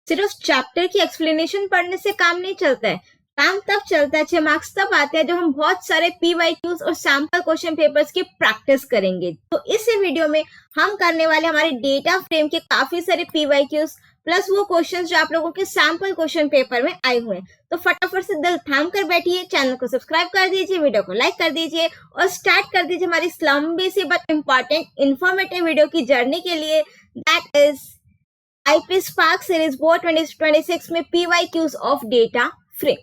सिर्फ चैप्टर की एक्सप्लेनेशन पढ़ने से काम नहीं चलता है, काम तब चलता है, अच्छे मार्क्स तब आते हैं जब हम बहुत सारे PYQs और सैम्पल क्वेश्चन पेपर्स की प्रैक्टिस करेंगे। तो इस वीडियो में हम करने वाले हमारे डेटा फ्रेम के काफी सारे PYQs प्लस वो क्वेश्चंस जो आप लोगों के सैम्पल क्वेश्चन पेपर में आए हुए हैं। तो फटाफट से दिल थाम कर बैठिए, चैनल को सब्सक्राइब कर दीजिए, वीडियो को लाइक कर दीजिए और स्टार्ट कर दीजिए हमारी इस लंबी सी बट इम्पॉर्टेंट इंफॉर्मेटिव वीडियो की जर्नी के लिए, that is IP Spark series board 2026 में PYQs ऑफ डेटा फ्रेम।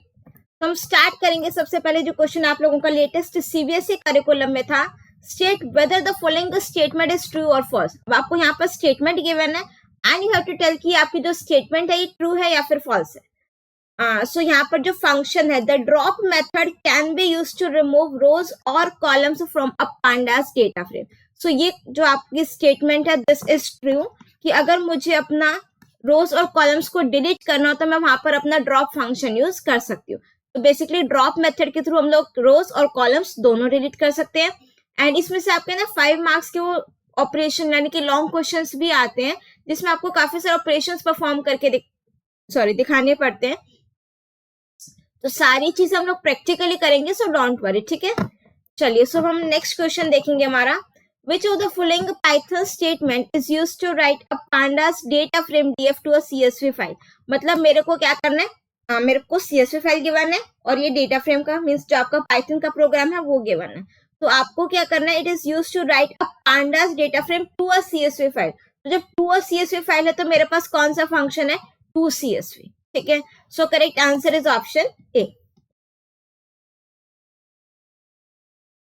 तो हम स्टार्ट करेंगे। सबसे पहले जो क्वेश्चन आप लोगों का लेटेस्ट CBSE करिकुलम में था, state whether the following statement is true और फॉल्स। अब आपको यहाँ पर स्टेटमेंट गिवन है and you have to tell कि आपकी जो स्टेटमेंट है ये ट्रू है या फिर फॉल्स है। सो यहाँ पर जो फंक्शन है, the drop method can be used to remove rows और columns from a pandas data frame. So ये जो आपकी स्टेटमेंट है, दिस इज ट्रू, कि अगर मुझे अपना रोज और कॉलम्स को डिलीट करना हो तो मैं वहां पर अपना ड्रॉप फंक्शन यूज कर सकती हूँ। तो बेसिकली ड्रॉप मेथड के थ्रू हम लोग रोज और कॉलम्स दोनों डिलीट कर सकते हैं। एंड इसमें से आपके ना 5 मार्क्स के वो ऑपरेशन यानी कि लॉन्ग क्वेश्चंस भी आते हैं जिसमें आपको काफी सारे ऑपरेशंस परफॉर्म करके दिखाने पड़ते हैं। तो सारी चीजें हम लोग प्रैक्टिकली करेंगे, सो डोंट वरी, ठीक है। चलिए, सो हम नेक्स्ट क्वेश्चन देखेंगे हमारा, which of the following Python statement is used to write a pandas data frame df to a CSV file। मतलब मेरे को क्या करना है, मेरे को CSV फाइल गिवन है और ये डेटा फ्रेम का मीन्स जो आपका पाइथन का प्रोग्राम है वो गिवन है। तो आपको क्या करना है, it is use to write a pandas data frame to a CSV file. तो जब टू अ CSV फाइल है तो मेरे पास कौन सा फंक्शन है, टू CSV, ठीक है। So correct answer is option A.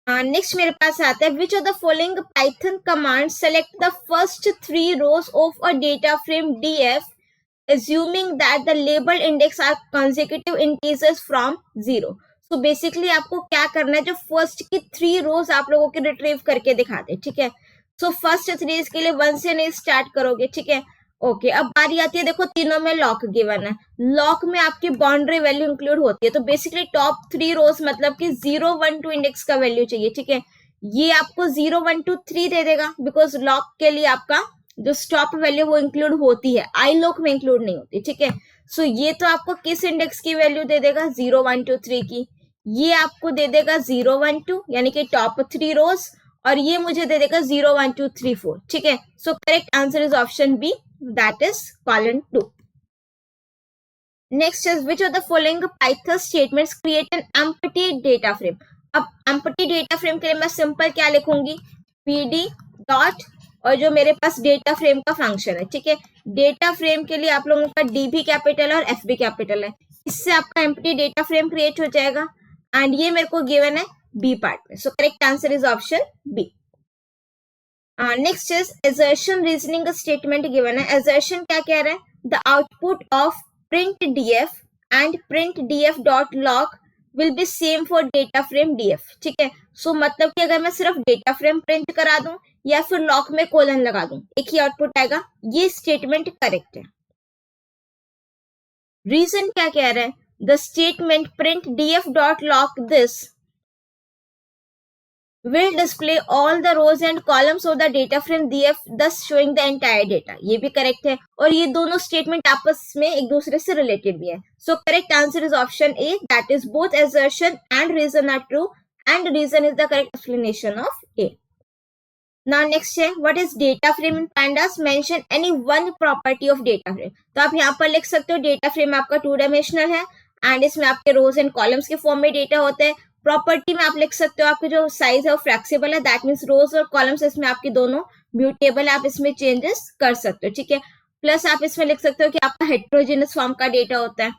Next मेरे पास आता है, which of the following Python command select the first 3 rows of a data frame DF assuming that the labeled index are consecutive integers from 0। So basically आपको क्या करना है, जो first की 3 रोज आप लोगों के रिट्रीव करके दिखा दे, ठीक है। सो फर्स्ट 3 के लिए 1 से नहीं स्टार्ट करोगे, ठीक है। ओके, अब बारी आती है, देखो तीनों में लॉक गिवन है, लॉक में आपकी बाउंड्री वैल्यू इंक्लूड होती है। तो बेसिकली टॉप 3 रोज मतलब कि 0 1 2 इंडेक्स का वैल्यू चाहिए, ठीक है। ये आपको 0 1 2 3 दे देगा बिकॉज लॉक के लिए आपका जो स्टॉप वैल्यू वो इंक्लूड होती है, आई लॉक में इंक्लूड नहीं होती, ठीक है। सो ये तो आपको किस इंडेक्स की वैल्यू दे देगा, 0 1 2 3 की। ये आपको दे देगा 0 1 2 यानी कि टॉप 3 रोज, और ये मुझे दे देगा 0 1 2 3 4, ठीक है। So correct answer is option B, that is column 2। Next is, which of the following Python statements create an empty data frame। अब empty data frame के लिए मैं सिंपल क्या लिखूंगी, pd डॉट और जो मेरे पास डेटा फ्रेम का फंक्शन है, ठीक है। डेटा फ्रेम के लिए आप लोगों का डी भी कैपिटल और एफ भी कैपिटल है, इससे आपका एम्प्टी डेटा फ्रेम क्रिएट हो जाएगा। एंड ये मेरे को गिवन है बी पार्ट में, so correct answer is option B. Next is assertion reasoning statement given है। assertion क्या कह रहा है, the output of print df and print df dot log will be same for data frame df, ठीक है। सो मतलब कि अगर मैं सिर्फ डेटा फ्रेम प्रिंट करा दूं या फिर लॉग में कोलन लगा दूं, एक ही आउटपुट आएगा। ये स्टेटमेंट करेक्ट है। रीजन क्या कह रहा है, the statement print df dot log this will display all the rows and columns of the data frame DF thus showing the entire data। ये भी करेक्ट है और ये दोनों स्टेटमेंट आपस में एक दूसरे से रिलेटेड भी है। So correct answer is option A, that is both assertion and reason are true and reason is the correct explanation of A। Now next है, what is data frame in pandas, mention any one property of data frame। तो आप यहाँ पर लिख सकते हो data frame आपका 2 dimensional है एंड इसमें आपके रोज एंड कॉलम्स के फॉर्म में डेटा होता है। प्रॉपर्टी में आप लिख सकते हो आपके जो साइज है वो फ्लेक्सिबल है, दैट मीन्स रोज और कॉलम्स इसमें आपकी दोनों म्यूटेबल है, आप इसमें चेंजेस कर सकते हो, ठीक है। प्लस आप इसमें लिख सकते हो कि आपका हेट्रोजेनस फॉर्म का डेटा होता है।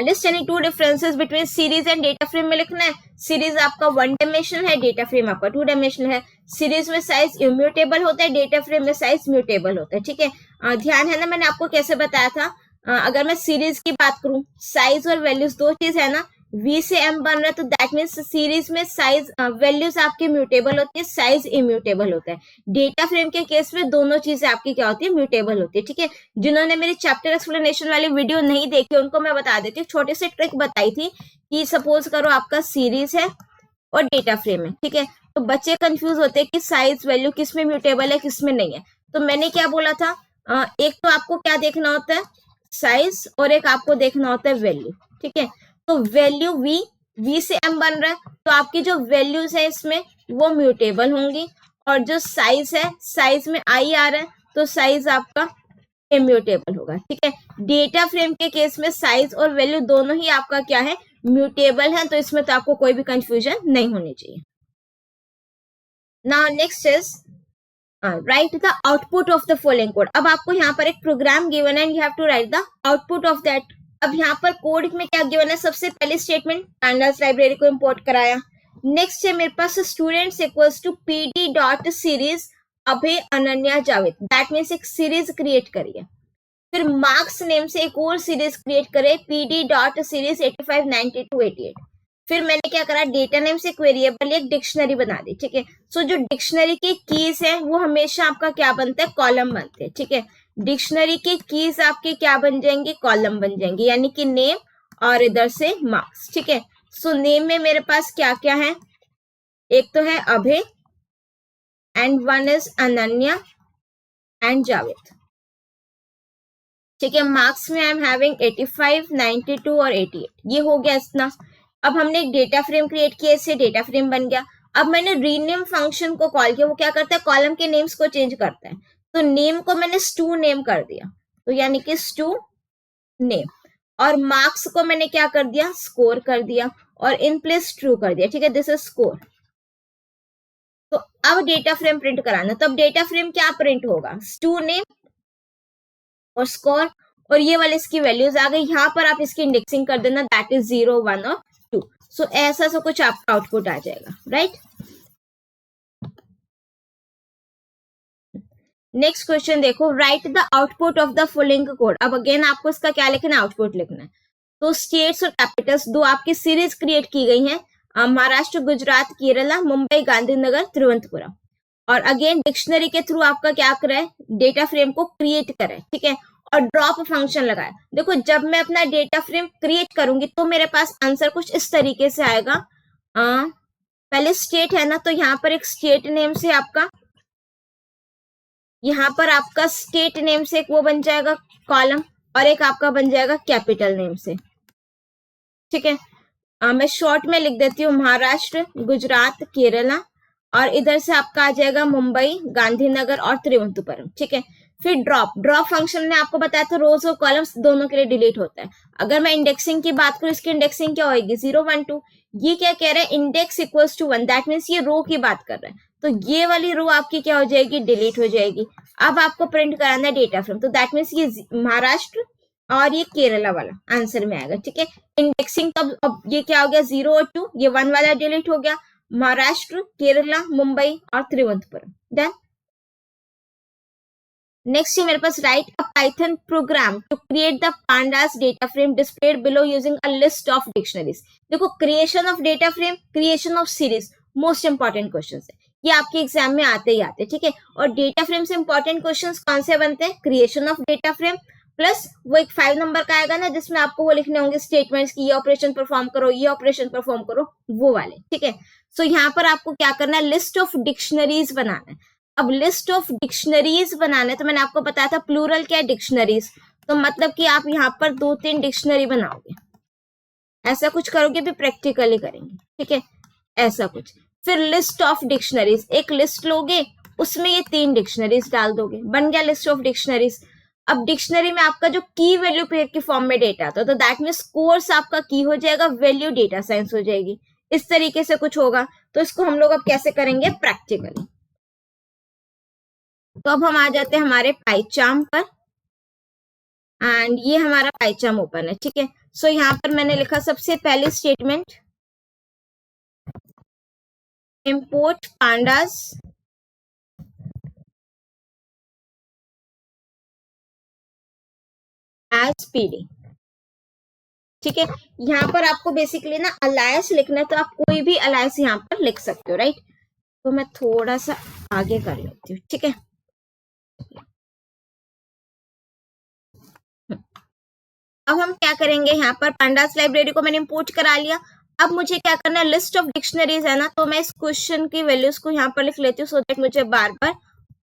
List any 2 differences between series and data frame में लिखना है। सीरीज आपका 1 डायमेंशनल है, डेटा फ्रेम आपका 2 डायमेंशनल है। सीरीज में साइज इम्यूटेबल होता है, डेटा फ्रेम में साइज म्यूटेबल होता है, ठीक है। ध्यान है ना, मैंने आपको कैसे बताया था, अगर मैं सीरीज की बात करूं, साइज और वैल्यूज 2 चीज है ना, V से M बन रहा है तो दैट मीन्स सीरीज में साइज वैल्यूज आपकी म्यूटेबल होती है, साइज इम्यूटेबल होता है। डेटा फ्रेम के केस में दोनों चीजें आपकी क्या होती है, म्यूटेबल होती है, ठीक है। जिन्होंने मेरी चैप्टर एक्सप्लेनेशन वाली वीडियो नहीं देखी उनको मैं बता देती हूँ, छोटी सी ट्रिक बताई थी कि सपोज करो आपका सीरीज है और डेटा फ्रेम है, ठीक है। तो बच्चे कंफ्यूज होते हैं कि साइज वैल्यू किस में म्यूटेबल है किस में नहीं है। तो मैंने क्या बोला था, एक तो आपको क्या देखना होता है, साइज, और एक आपको देखना होता है वैल्यू। ठीक है, तो वैल्यू v से m बन रहा है, तो आपकी जो वैल्यूज है इसमें वो म्यूटेबल होंगी, और जो साइज है, साइज में i आ रहा है, तो साइज आपका इम्यूटेबल होगा। ठीक है, डेटा फ्रेम के केस में साइज और वैल्यू दोनों ही आपका क्या है, म्यूटेबल है, तो इसमें तो आपको कोई भी कंफ्यूजन नहीं होनी चाहिए। Now next is write the output of the following code. अब आपको यहाँ पर एक प्रोग्राम गिवन है and you have to write the output of that. अब यहाँ पर कोड में क्या गिवन है, सबसे पहले स्टेटमेंट pandas लाइब्रेरी को इंपोर्ट कराया। नेक्स्ट है मेरे पास students equals to pd dot series Abhay Ananya Javed, that means एक सीरीज क्रिएट करिए। फिर मार्क्स नेम से एक और सीरीज क्रिएट करे, pd डॉट सीरीज 85 92 88। फिर मैंने क्या करा, डेटा नेम से एक वेरिएबल एक डिक्शनरी बना दी। ठीक है, सो जो डिक्शनरी की कीज है वो हमेशा आपका क्या बनता है, कॉलम बनते हैं। ठीक है, डिक्शनरी की कीज आपके क्या बन जाएंगे, कॉलम बन जाएंगे, यानी कि नेम और इधर से मार्क्स। ठीक है, सो नेम में मेरे पास क्या क्या है, एक तो है Abhay and one is Ananya and Javed. ठीक है, मार्क्स में आई एम हैविंग 85 92 और 88, ये हो गया इतना। अब हमने एक डेटा फ्रेम क्रिएट किया, इससे डेटा फ्रेम बन गया। अब मैंने रीनेम फंक्शन को कॉल किया, वो क्या करता है, कॉलम के नेम्स को चेंज करता है। तो नेम को मैंने स्टू नेम कर दिया, तो यानी कि स्टू नेम, और मार्क्स को मैंने क्या कर दिया, स्कोर कर दिया, और इन प्लेस ट्रू कर दिया। ठीक है, दिस इज स्कोर। तो अब डेटा फ्रेम प्रिंट कराना, तो अब डेटा फ्रेम क्या प्रिंट होगा, स्टू नेम और स्कोर, और ये वाले इसकी वैल्यूज आ गई। यहाँ पर आप इसकी इंडेक्सिंग कर देना, दैट इज 0 1 और 2। सो ऐसा सा कुछ आपका आउटपुट आ जाएगा, राइट। नेक्स्ट क्वेश्चन देखो, right the output of the following code. अब अगेन आपको इसका क्या लिखना है, आउटपुट लिखना है। तो स्टेट्स और कैपिटल्स दो आपकी सीरीज क्रिएट की गई है, महाराष्ट्र, गुजरात, केरला, मुंबई, गांधीनगर, तिरुवनंतपुरम। और अगेन डिक्शनरी के थ्रू आपका क्या करा है, डेटा फ्रेम को क्रिएट करा है। ठीक है, और ड्रॉप फंक्शन लगाया। देखो जब मैं अपना डेटा फ्रेम क्रिएट करूंगी तो मेरे पास आंसर कुछ इस तरीके से आएगा। पहले स्टेट है ना, तो यहाँ पर एक स्टेट नेम से आपका, यहाँ पर आपका स्टेट नेम से एक वो बन जाएगा कॉलम, और एक आपका बन जाएगा कैपिटल नेम से। ठीक है, मैं शॉर्ट में लिख देती हूँ, महाराष्ट्र, गुजरात, केरला, और इधर से आपका आ जाएगा मुंबई, गांधीनगर और तिरुवनंतपुरम। ठीक है, फिर ड्रॉप फंक्शन ने आपको बताया था रोज और कॉलम्स दोनों के लिए डिलीट होता है। अगर मैं इंडेक्सिंग की बात करूं, इसकी इंडेक्सिंग क्या होगी, 0 1 2। ये क्या कह रहा है, index equals to 1, that means ये रो की बात कर रहा है, तो ये वाली रो आपकी क्या हो जाएगी, डिलीट हो जाएगी। अब आपको प्रिंट कराना है डेटा फ्रेम, तो दैट मीन्स ये महाराष्ट्र और ये केरला वाला आंसर में आएगा। ठीक है, इंडेक्सिंग तब, अब ये क्या हो गया, 0 और 2, ये 1 वाला डिलीट हो गया, महाराष्ट्र, केरला, मुंबई और तिरुवनंतपुरम। डन। नेक्स्ट है मेरे पास, write a Python program to create the pandas data frame displayed below using a list of dictionaries. देखो creation of data frame, creation of series, most important question है, ये आपके एग्जाम में आते ही आते। ठीक है, और डेटा फ्रेम से इंपॉर्टेंट क्वेश्चन कौन से बनते हैं, creation of data frame, plus वो एक 5 नंबर का आएगा ना, जिसमें आपको वो लिखने होंगे स्टेटमेंट्स की, ये ऑपरेशन परफॉर्म करो, ये ऑपरेशन परफॉर्म करो, वो वाले। ठीक है, सो यहाँ पर आपको क्या करना है, लिस्ट ऑफ डिक्शनरीज बनाना है। अब लिस्ट ऑफ डिक्शनरीज बनाना है, तो मैंने आपको बताया था प्लूरल क्या है, डिक्शनरीज, तो मतलब कि आप यहाँ पर 2-3 डिक्शनरी बनाओगे, ऐसा कुछ करोगे, भी प्रैक्टिकली करेंगे। ठीक है, ऐसा कुछ। फिर लिस्ट ऑफ डिक्शनरीज, एक लिस्ट लोगे, उसमें ये 3 डिक्शनरीज डाल दोगे, बन गया लिस्ट ऑफ डिक्शनरीज। अब डिक्शनरी में आपका जो की वैल्यू पेयर के फॉर्म में डेटा आता है, तो दैट मीन्स कोर्स आपका की हो जाएगा, वैल्यू डेटा साइंस हो जाएगी, इस तरीके से कुछ होगा। तो इसको हम लोग अब कैसे करेंगे, प्रैक्टिकली। तो अब हम आ जाते हैं हमारे पाइचार्म पर, एंड ये हमारा पाइचार्म ओपन है। ठीक है, सो यहाँ पर मैंने लिखा सबसे पहले statement, import pandas as pd। ठीक है, यहाँ पर आपको बेसिकली ना अलायस लिखना है, तो आप कोई भी अलायस यहाँ पर लिख सकते हो, राइट। तो मैं थोड़ा सा आगे कर लेती हूँ। ठीक है, अब हम क्या करेंगे, यहाँ पर pandas लाइब्रेरी को मैंने इंपोर्ट करा लिया। अब मुझे क्या करना है, लिस्ट ऑफ डिक्शनरीज है ना, तो मैं इस क्वेश्चन की वैल्यूज को यहाँ पर लिख लेती हूँ, सो दैट मुझे बार बार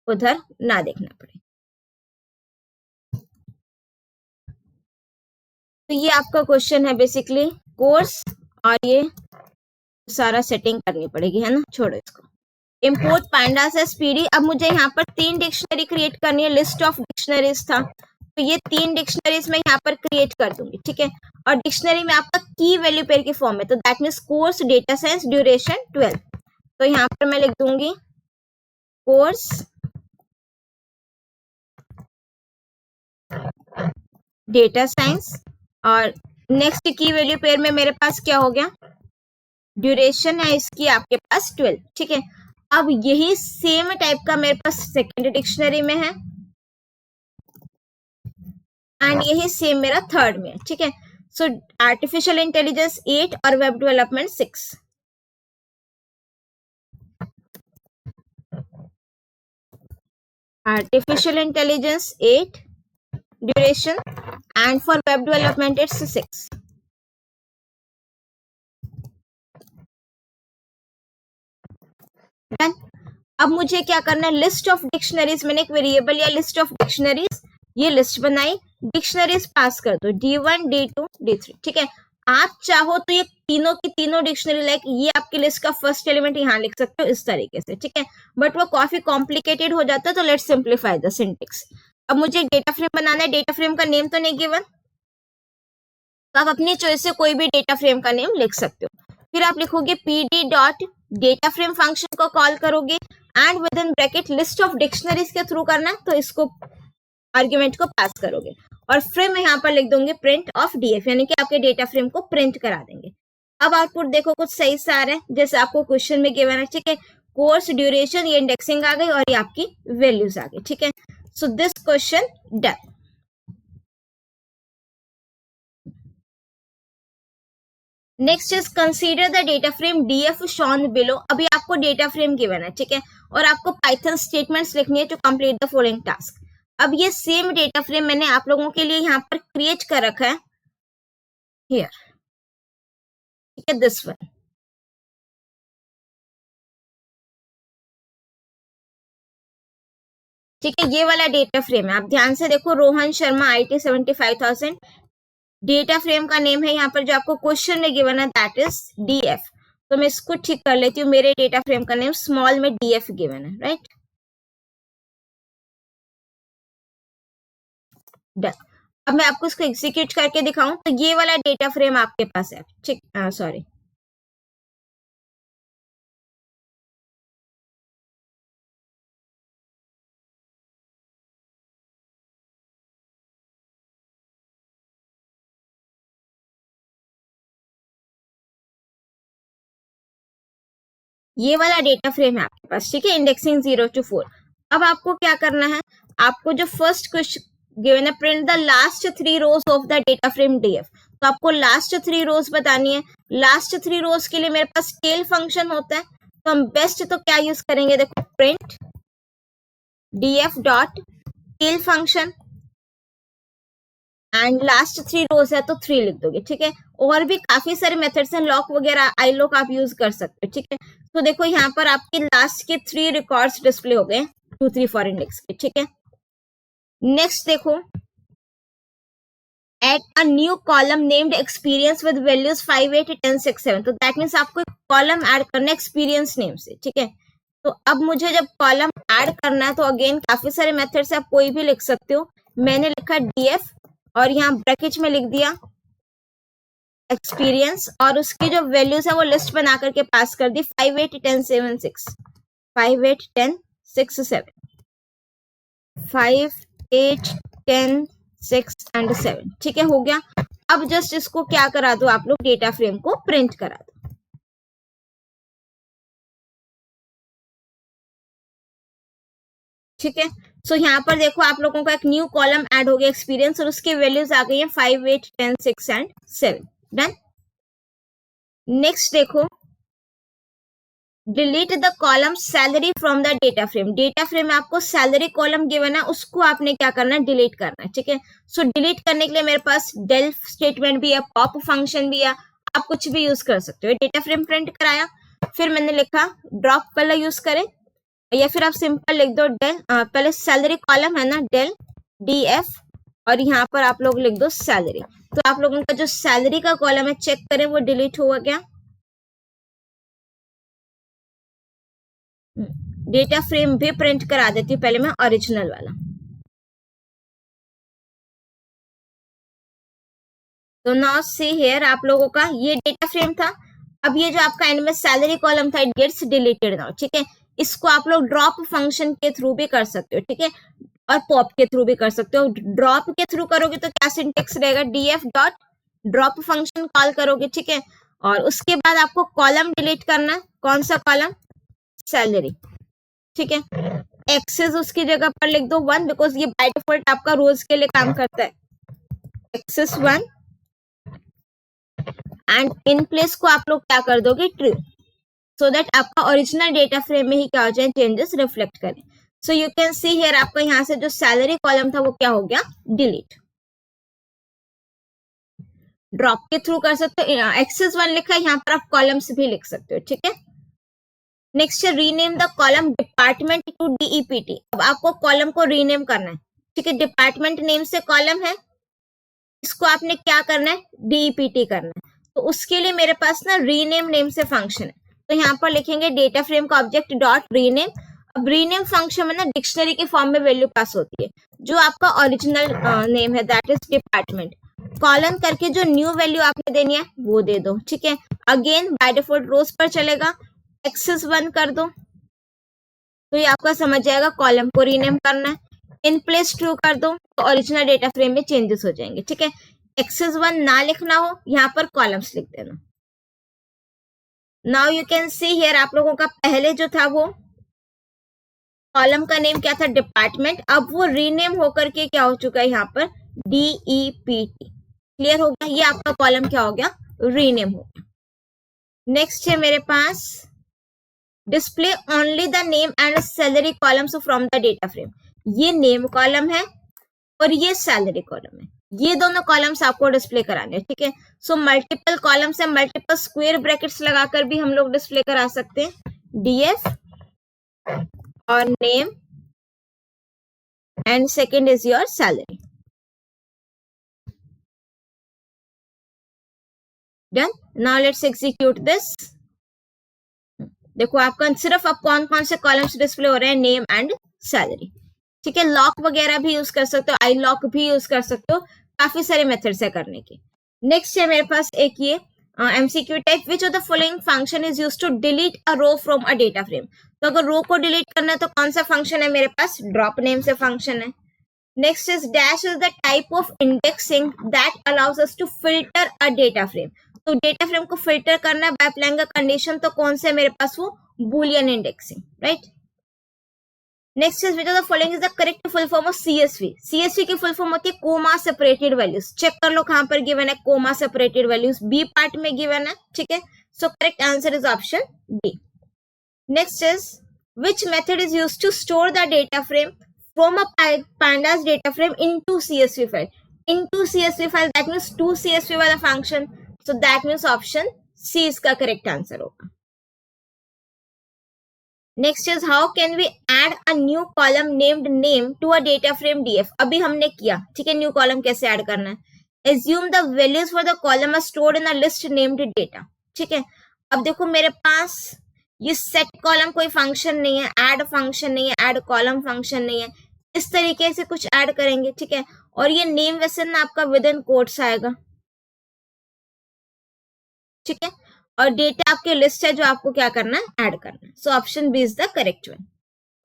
उधर ना देखना पड़े। तो ये आपका क्वेश्चन है बेसिकली कोर्स, और ये सारा सेटिंग करनी पड़ेगी, है ना, छोड़ो इसको। Import pandas as pd। अब मुझे यहाँ पर 3 डिक्शनरी क्रिएट करनी है, लिस्ट ऑफ डिक्शनरीज था, तो ये 3 डिक्शनरीज में यहाँ पर क्रिएट कर दूंगी, ठीक है। और डिक्शनरी में आपका की वैल्यू पेयर की फॉर्म है, तो that means course, data science, duration 12। तो यहाँ पर मैं लिख दूंगी कोर्स, डेटा साइंस, और नेक्स्ट की वैल्यू पेयर में मेरे पास क्या हो गया, ड्यूरेशन है इसकी आपके पास 12, ठीक है। अब यही सेम टाइप का मेरे पास सेकेंड डिक्शनरी में है, एंड यही सेम मेरा थर्ड में है, ठीक है। सो आर्टिफिशियल इंटेलिजेंस 8 और web development 6। Artificial intelligence 8 duration, and for web development it's 6। Done. अब मुझे क्या करना है, लिस्ट ऑफ डिक्शनरीज, मैंने एक वेरिएबल या लिस्ट ऑफ डिक्शनरीज, ये लिस्ट बनाई, डिक्शनरीज पास कर दो D1, D2, D3, ठीक है। आप चाहो तो ये तीनों की तीनों डिक्शनरी, लाइक ये आपकी लिस्ट का फर्स्ट एलिमेंट यहाँ लिख सकते हो इस तरीके से, ठीक है, बट वो काफी कॉम्प्लिकेटेड हो जाता है, तो लेट्स सिंप्लीफाई द सिंटेक्स। अब मुझे डेटा फ्रेम बनाना है, डेटा फ्रेम का नेम तो नहीं गिवन, तो आप अपनी चॉइस से कोई भी डेटा फ्रेम का नेम लिख सकते हो। फिर आप लिखोगे pd dot data frame function को कॉल करोगे, and with in bracket list of dictionaries के थ्रू करना है, तो इसको आर्ग्यूमेंट को पास करोगे, और फिर मैं यहाँ पर लिख दूंगी प्रिंट ऑफ df, यानी कि आपके डेटा फ्रेम को प्रिंट करा देंगे। अब आउटपुट देखो कुछ सही से आ रहा है, जैसे आपको क्वेश्चन में गिवन है, ठीक है। कोर्स, ड्यूरेशन, ये इंडेक्सिंग आ गई, और ये आपकी वैल्यूज आ गई, ठीक है। So this question done. Next is consider the data frame df shown below. अभी आपको डेटा फ्रेम गिवन है, ठीक है, और आपको पाइथन स्टेटमेंट्स लिखनी है to complete the following task. अब ये सेम डेटा फ्रेम मैंने आप लोगों के लिए यहाँ पर क्रिएट कर रखा है, हियर, ठीक है, दिस वन, ठीक है, ये वाला डेटा फ्रेम है। आप ध्यान से देखो, Rohan Sharma IT 75,000 data frame का नेम है, यहाँ पर जो आपको क्वेश्चन में गिवन है दैट इज df। तो मैं इसको ठीक कर लेती हूँ, मेरे डेटा फ्रेम का नेम स्मॉल में df गिवन है, राइट, डन। अब मैं आपको इसको एग्जीक्यूट करके दिखाऊं, तो ये वाला डेटा फ्रेम आपके पास है, ठीक, सॉरी, ये वाला डेटा फ्रेम है आपके पास, ठीक है, इंडेक्सिंग 0 to 4। अब आपको क्या करना है, आपको जो फर्स्ट क्वेश्चन गिवन है, print the last 3 rows of the data frame df, तो आपको लास्ट 3 रोज बतानी है। लास्ट 3 रोज के लिए मेरे पास टेल फंक्शन होता है, तो हम बेस्ट तो क्या यूज करेंगे, देखो, print df dot tail function, and last 3 rows है तो 3 लिख दोगे, ठीक है। और भी काफी सारे मेथड्स हैं, लॉक वगैरह, आई लॉक आप यूज कर सकते हो, ठीक है। तो देखो यहाँ पर आपके लास्ट के 3 रिकॉर्ड्स डिस्प्ले हो गए 2, 3, 4 इंडेक्स के, ठीक है। नेक्स्ट देखो, add a new column named experience with values 5, 8, 10, 6, 7। तो दैट मीन्स आपको एक कॉलम ऐड करना है एक्सपीरियंस नेम से, ठीक है। तो अब मुझे जब कॉलम ऐड करना है, तो अगेन काफी सारे मेथड्स आप कोई भी लिख सकते हो। मैंने लिखा df, और यहाँ ब्रैकेट में लिख दिया एक्सपीरियंस, और उसकी जो वैल्यूज है वो लिस्ट बना करके पास कर दी, 5, 8, 10, 7, 6, 5, 8, 10, 6, 7, 5, 8, 10, 6 एंड 7, ठीक है, हो गया। अब जस्ट इसको क्या करा दो आप लोग, डेटा फ्रेम को प्रिंट करा दो, ठीक है। सो यहाँ पर देखो, आप लोगों का एक न्यू कॉलम ऐड हो गया एक्सपीरियंस, और उसकी वैल्यूज आ गई है 5, 8, 10, 6 एंड 7, डन। नेक्स्ट देखो, delete the column salary from the data frame. Data frame में आपको सैलरी कॉलम गिवन है, उसको आपने क्या करना है, डिलीट करना है, ठीक है। सो डिलीट करने के लिए मेरे पास डेल स्टेटमेंट भी है, पॉप फंक्शन भी है, आप कुछ भी यूज कर सकते हो। डेटा फ्रेम प्रिंट कराया, फिर मैंने लिखा ड्रॉप वाला यूज करें, या फिर आप सिंपल लिख दो डेल, पहले सैलरी कॉलम है ना, डेल df और यहाँ पर आप लोग लिख दो सैलरी। तो आप लोगों का जो सैलरी का कॉलम है चेक करें वो डिलीट हुआ क्या? डेटा फ्रेम भी प्रिंट करा देती हूँ पहले मैं ओरिजिनल वाला। तो नाउ सी हियर, आप लोगों का ये डेटा फ्रेम था। अब ये जो आपका एंड में सैलरी कॉलम था, इट गेट्स डिलीटेड नाउ, ठीक है। इसको आप लोग ड्रॉप फंक्शन के थ्रू भी कर सकते हो, ठीक है, और पॉप के थ्रू भी कर सकते हो। ड्रॉप के थ्रू करोगे तो क्या सिंटेक्स रहेगा? df dot drop function call करोगे, ठीक है। और उसके बाद आपको कॉलम डिलीट करना है। कौन सा कॉलम? सैलरी, ठीक है। एक्सेस उसकी जगह पर लिख दो 1, बिकॉज ये बाय डिफॉल्ट आपका रोज के लिए काम करता है। एक्सेस 1 एंड इन प्लेस को आप लोग क्या कर दोगे? ट्रू, सो दैट आपका ओरिजिनल डेटा फ्रेम में ही क्या हो जाए? चेंजेस रिफ्लेक्ट करें। So you can see here, आपका यहाँ से जो सैलरी कॉलम था वो क्या हो गया? डिलीट। ड्रॉप के थ्रू कर सकते हो। एक्सेस 1 लिखा है, यहाँ पर आप कॉलम्स भी लिख सकते हो, ठीक है। नेक्स्ट है rename the column department to DEPT. अब आपको कॉलम को रीनेम करना है, ठीक है। डिपार्टमेंट नेम से कॉलम है, इसको आपने क्या करना है? डीईपीटी करना है। तो उसके लिए मेरे पास ना रीनेम नेम से फंक्शन है। तो यहाँ पर लिखेंगे डेटा फ्रेम का ऑब्जेक्ट डॉट रीनेम। अब रीनेम फंक्शन में ना डिक्शनरी के फॉर्म में वैल्यू पास होती है। जो आपका ओरिजिनल नेम है दैट इज डिपार्टमेंट, कॉलन करके जो न्यू वैल्यू आपने देनी है वो दे दो, ठीक है। अगेन बाय डिफॉल्ट रोज पर चलेगा। एक्सेस 1 कर दो, तो ये आपका समझ जाएगा कॉलम को रीनेम करना है। इन प्लेस ट्रू कर दो तो ओरिजिनल डेटा फ्रेम में चेंजेस हो जाएंगे, ठीक है। एक्सेस 1 ना लिखना हो, यहाँ पर कॉलम्स लिख देना। Now you can see here, आप लोगों का पहले जो था वो कॉलम का नेम क्या था? डिपार्टमेंट। अब वो रीनेम होकर के क्या हो चुका है? यहाँ पर डीईपीटी। क्लियर हो गया? ये आपका कॉलम क्या हो गया? रीनेम हो गया। नेक्स्ट है मेरे पास display only the name and salary columns from the data frame. ये नेम कॉलम है और ये सैलरी कॉलम है, ये दोनों कॉलम्स आपको डिस्प्ले कराने हैं, ठीक है। सो मल्टीपल कॉलम्स है, मल्टीपल स्क्वायर ब्रैकेट्स लगाकर भी हम लोग डिस्प्ले करा सकते हैं। डीएफ और name and second is your salary. Done. Now let's execute this. देखो आपका सिर्फ अब कौन कौन से कॉलम्स डिस्प्ले हो रहे हैं? नेम एंड सैलरी, ठीक है। लॉक वगैरह भी यूज कर सकते हो, आई लॉक भी यूज कर सकते हो, काफी सारे मेथड्स है करने के। नेक्स्ट है मेरे पास एक ये MCQ type, which of the following function is used to delete a row from a data frame. तो अगर रो को डिलीट करना है तो कौन सा फंक्शन है मेरे पास? ड्रॉप नेम से फंक्शन है। Next is dash is the type of indexing that allows us to filter a data frame. तो डेटा फ्रेम को फिल्टर करना है बाय अप्लाइंग अ कंडीशन, तो कौन से मेरे पास? वो Boolean indexing, right. Next is which of the following is the correct full form of CSV. CSV की फुल फॉर्म होती है कोमा सेपरेटेड वैल्यूज। चेक कर लो कहां पर गिवन है comma separated values, B part में गिवन है, ठीक है। So correct answer is option B. Next is which method is used to store the data frame from a pandas data frame into CSV file? Into CSV file, that means to CSV वाला function. So that means option C इसका correct answer होगा. Next is how can we add a new column named name to a data frame DF? अभी हमने किया, ठीक है। new column कैसे add करना है? Assume the values for the column are stored in a list named data, ठीक है। अब देखो मेरे पास ये सेट कॉलम कोई फंक्शन नहीं है, ऐड फंक्शन नहीं है, ऐड कॉलम फंक्शन नहीं है। इस तरीके से कुछ ऐड करेंगे, ठीक है। और ये नेम वैसे ना आपका विद इन कोट्स आएगा, ठीक है। और डेटा आपके लिस्ट है जो आपको क्या करना है? ऐड करना है। So option B is the correct one.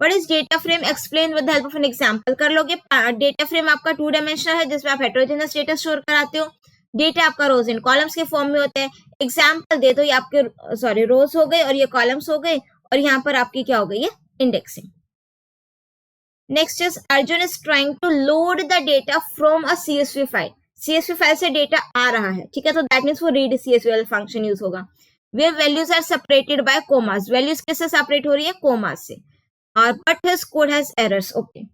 What is data frame? Explain with the help of an example कर लोगे। डेटा फ्रेम आपका 2 डायमेंशनल है जिसमें आप हेटेरोजेनस डेटा स्टोर कराते हो। डेटा आपका रोज इन कॉलम्स के फॉर्म में होता है। एग्जाम्पल दे दो, ये आपके सॉरी रोज हो गए और ये कॉलम्स हो गए, और यहाँ पर आपकी क्या हो गई है? Indexing. Next is Arjun is trying to load the data from a CSV file. CSV file से डेटा आ रहा है, ठीक है। तो दैट मीन्स वो रीड सीएसवी वाला फंक्शन यूज होगा। Where values are separated by commas. Values किससे सेपरेट हो रही है? कोमास से। और but his code has errors, okay.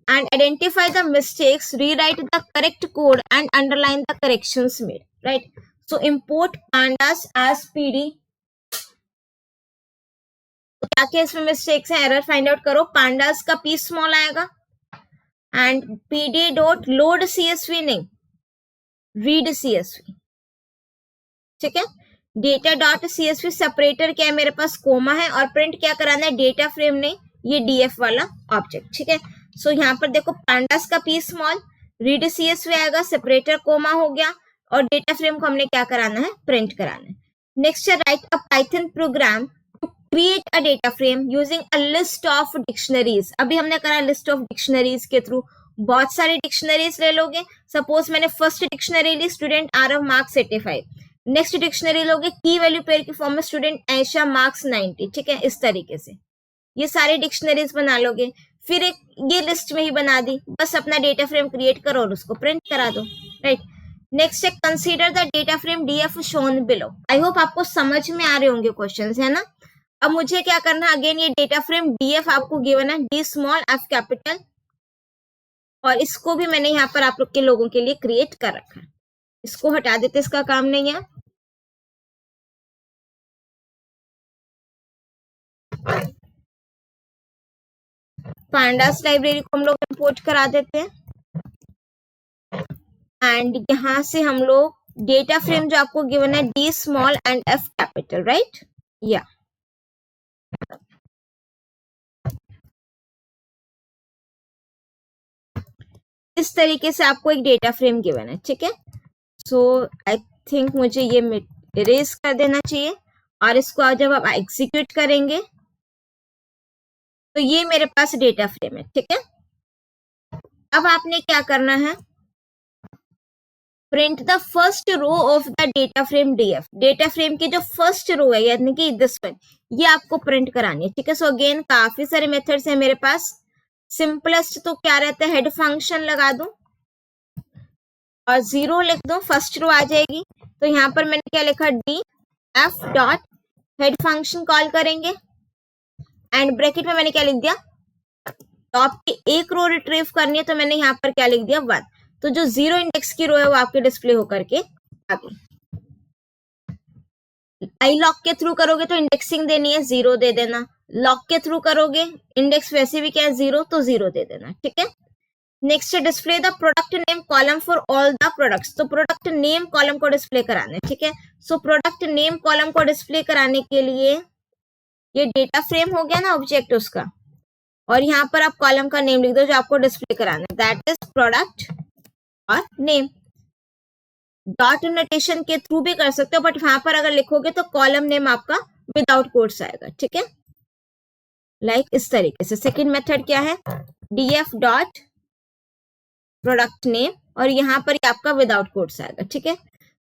And identify the mistakes, rewrite the correct code and underline the corrections made, right? So import pandas as pd. तो क्या क्या इसमें मिस्टेक्स है? एरर फाइंड आउट करो। pandas का p small आएगा, and pd dot load CSV नहीं, read CSV, ठीक है। डेटा डॉट CSV सेपरेटर क्या है मेरे पास, कोमा है, और प्रिंट क्या कराना है, डेटा फ्रेम नहीं, ये DF वाला ऑब्जेक्ट, ठीक है। सो यहाँ पर देखो पांडास का P स्मॉल, रीड CSV आएगा, सेपरेटर कोमा हो गया, और डेटा फ्रेम को हमने क्या कराना है, प्रिंट कराना है। नेक्स्ट है write a Python program to create a data frame using a list of dictionaries. अभी हमने करा लिस्ट ऑफ डिक्शनरीज के थ्रू, बहुत सारी डिक्शनरीज ले लोगे। सपोज मैंने फर्स्ट डिक्शनरी ली student Aarav marks 85, next dictionary लोगे की वैल्यू पेयर की फॉर्म में स्टूडेंट ऐशा मार्क्स 90, ठीक है। इस तरीके से ये सारी डिक्शनरीज बना लोगे, फिर एक ये लिस्ट में ही बना दी, बस अपना डेटा फ्रेम क्रिएट करो और उसको प्रिंट करा दो, राइट। नेक्स्ट है consider the data frame DF shown below. I hope आपको समझ में आ रहे होंगे क्वेश्चंस, है ना। अब मुझे क्या करना है, अगेन ये डेटा फ्रेम DF आपको गिवन है, D स्मॉल F कैपिटल, और इसको भी मैंने यहाँ पर आप लोग के लोगों के लिए क्रिएट कर रखा है। इसको हटा देते, इसका काम नहीं है। पांडास लाइब्रेरी को हम लोग इंपोर्ट करा देते हैं, एंड यहां से हम लोग डेटा फ्रेम जो आपको गिवन है D small and F capital, right, या इस तरीके से आपको एक डेटा फ्रेम गिवन है, ठीक है। सो आई थिंक मुझे ये इरेज कर देना चाहिए, और इसको जब आप एग्जीक्यूट करेंगे तो ये मेरे पास डेटा फ्रेम है, ठीक है। अब आपने क्या करना है, print the first row of the data frame DF। Data frame की जो फर्स्ट रो है यानी कि दिस वन, ये आपको प्रिंट करानी है, ठीक है। सो अगेन काफी सारे मेथड्स हैं मेरे पास। सिंपलेस्ट तो क्या रहता है, हेड फंक्शन लगा दूं और 0 लिख दूं, फर्स्ट रो आ जाएगी। तो यहाँ पर मैंने क्या लिखा, DF dot head function call करेंगे, एंड ब्रैकेट में मैंने क्या लिख दिया, टॉप की एक रो रिट्रीव करनी है, तो मैंने यहाँ पर क्या लिख दिया, 1। तो जो 0 इंडेक्स की रो है वो आपके डिस्प्ले होकर के आ गई। आई लॉक के थ्रू करोगे तो इंडेक्सिंग देनी है, 0 दे देना। लॉक के थ्रू करोगे, इंडेक्स वैसे भी क्या है 0, तो 0 दे देना, ठीक है। नेक्स्ट है display the product name column for all the products. तो प्रोडक्ट नेम कॉलम को डिस्प्ले कराना है, ठीक है। सो प्रोडक्ट नेम कॉलम को डिस्प्ले कराने के लिए ये डेटा फ्रेम हो गया ना ऑब्जेक्ट उसका, और यहाँ पर आप कॉलम का नेम लिख दो जो आपको डिस्प्ले कराना है, दैट इज प्रोडक्ट और नेम। डॉट नोटेशन के थ्रू भी कर सकते हो, बट वहां पर अगर लिखोगे तो कॉलम नेम आपका विदाउट कोट्स आएगा, ठीक है, लाइक इस तरीके से। सेकंड मेथड क्या है, DF डॉट प्रोडक्ट नेम, और यहाँ पर आपका विदाउट कोट्स आएगा, ठीक है।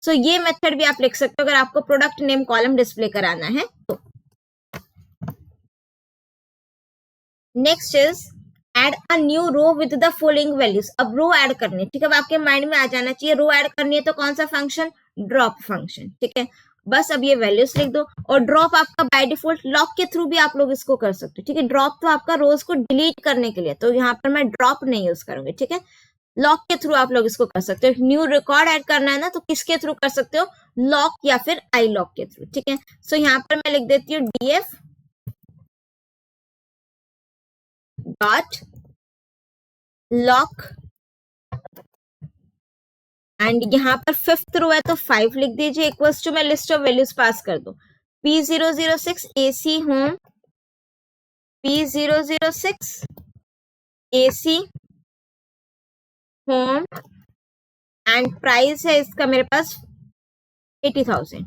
सो ये मेथड भी आप लिख सकते हो अगर आपको प्रोडक्ट नेम कॉलम डिस्प्ले कराना है तो। Next is add a new row with the following values. अब रो ऐड करनी है, ठीक है। अब आपके माइंड में आ जाना चाहिए रो ऐड करनी है तो कौन सा फंक्शन, ड्रॉप फंक्शन, ठीक है। बस अब ये वैल्यूज लिख दो, और ड्रॉप आपका बाय डिफॉल्ट लॉक के थ्रू भी आप लोग इसको कर सकते हो, ठीक है। ड्रॉप तो आपका रोज को डिलीट करने के लिए, तो यहाँ पर मैं ड्रॉप नहीं यूज करूंगी, ठीक है। लॉक के थ्रू आप लोग इसको कर सकते हो। न्यू रिकॉर्ड ऐड करना है ना, तो किसके थ्रू कर सकते हो, लॉक या फिर आई लॉक के थ्रू, ठीक है। सो यहाँ पर मैं लिख देती हूँ DF डॉट लॉक, एंड यहाँ पर फिफ्थ रो है तो 5 लिख दीजिए, इक्वल्स टू मैं लिस्ट ऑफ वैल्यूज पास कर दो, P006 AC home, P006 AC home, and price है इसका मेरे पास 80,000,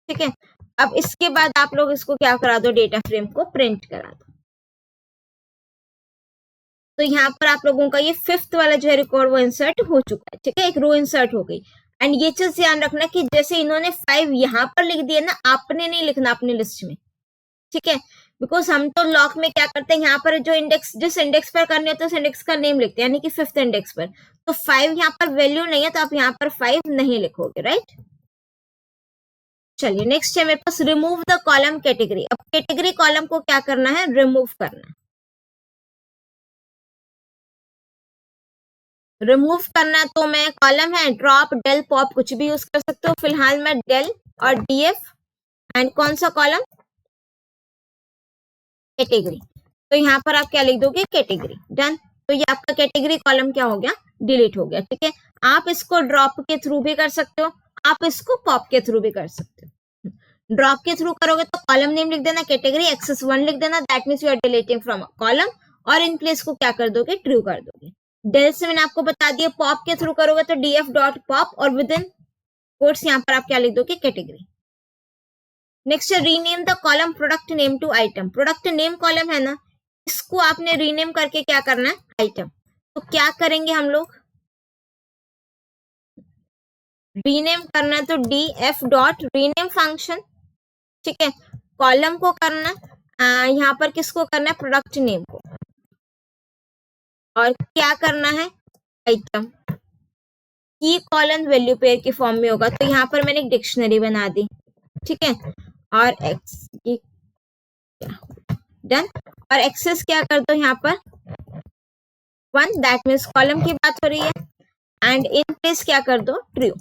ठीक है। अब इसके बाद आप लोग इसको क्या करा दो, डेटा फ्रेम को प्रिंट करा दो। तो यहाँ पर आप लोगों का ये फिफ्थ वाला जो है रिकॉर्ड वो इंसर्ट हो चुका है, ठीक है, एक रो इंसर्ट हो गई। एंड ये चीज ध्यान रखना कि जैसे इन्होंने 5 यहाँ पर लिख दिया ना, आपने नहीं लिखना अपनी लिस्ट में, ठीक है। बिकॉज हम तो लॉक में क्या करते हैं, यहाँ पर जो इंडेक्स जिस इंडेक्स पर करनी होती है उस इंडेक्स का नेम लिखते हैं, यानी कि फिफ्थ इंडेक्स पर। तो 5 यहाँ पर वैल्यू नहीं है, तो आप यहाँ पर 5 नहीं लिखोगे, राइट। चलिए नेक्स्ट है मेरे पास रिमूव द कॉलम कैटेगरी। अब कैटेगरी कॉलम को क्या करना है, रिमूव करना है। रिमूव करना तो मैं कॉलम है ड्रॉप डेल पॉप कुछ भी यूज कर सकते हो, फिलहाल मैं डेल और DF एंड कौन सा कॉलम, कैटेगरी। तो यहाँ पर आप क्या लिख दोगे, कैटेगरी। डन। तो ये आपका कैटेगरी कॉलम क्या हो गया, डिलीट हो गया। ठीक है, आप इसको ड्रॉप के थ्रू भी कर सकते हो, आप इसको पॉप के थ्रू भी कर सकते हो। ड्रॉप के थ्रू करोगे तो कॉलम नेम लिख देना कैटेगरी एक्सेस 1 लिख देना, that means you are deleting from column, और इन प्लेस को क्या कर दोगे, ट्रू कर दोगे। डेल से मैंने आपको बता दिया, पॉप के थ्रू करोगे तो df डॉट पॉप और विद इन कोट्स यहाँ पर आप क्या लिख दोगे, कैटेगरी। नेक्स्ट है rename the column product name to item. Product name column है ना, इसको आपने रीनेम करके क्या करना है, आइटम। तो क्या करेंगे हम लोग, रीनेम करना है तो df डॉट रीनेम फंक्शन। ठीक है, कॉलम को करना यहाँ पर किसको करना है, प्रोडक्ट नेम को, और क्या करना है, आइटम। की कॉलन वैल्यू पेयर की फॉर्म में होगा, तो यहाँ पर मैंने एक डिक्शनरी बना दी। ठीक है, और एक्स डन, और एक्सेस क्या कर दो यहाँ पर 1, दैट मीन्स कॉलम की बात हो रही है, एंड इन प्लेस क्या कर दो, ट्रू।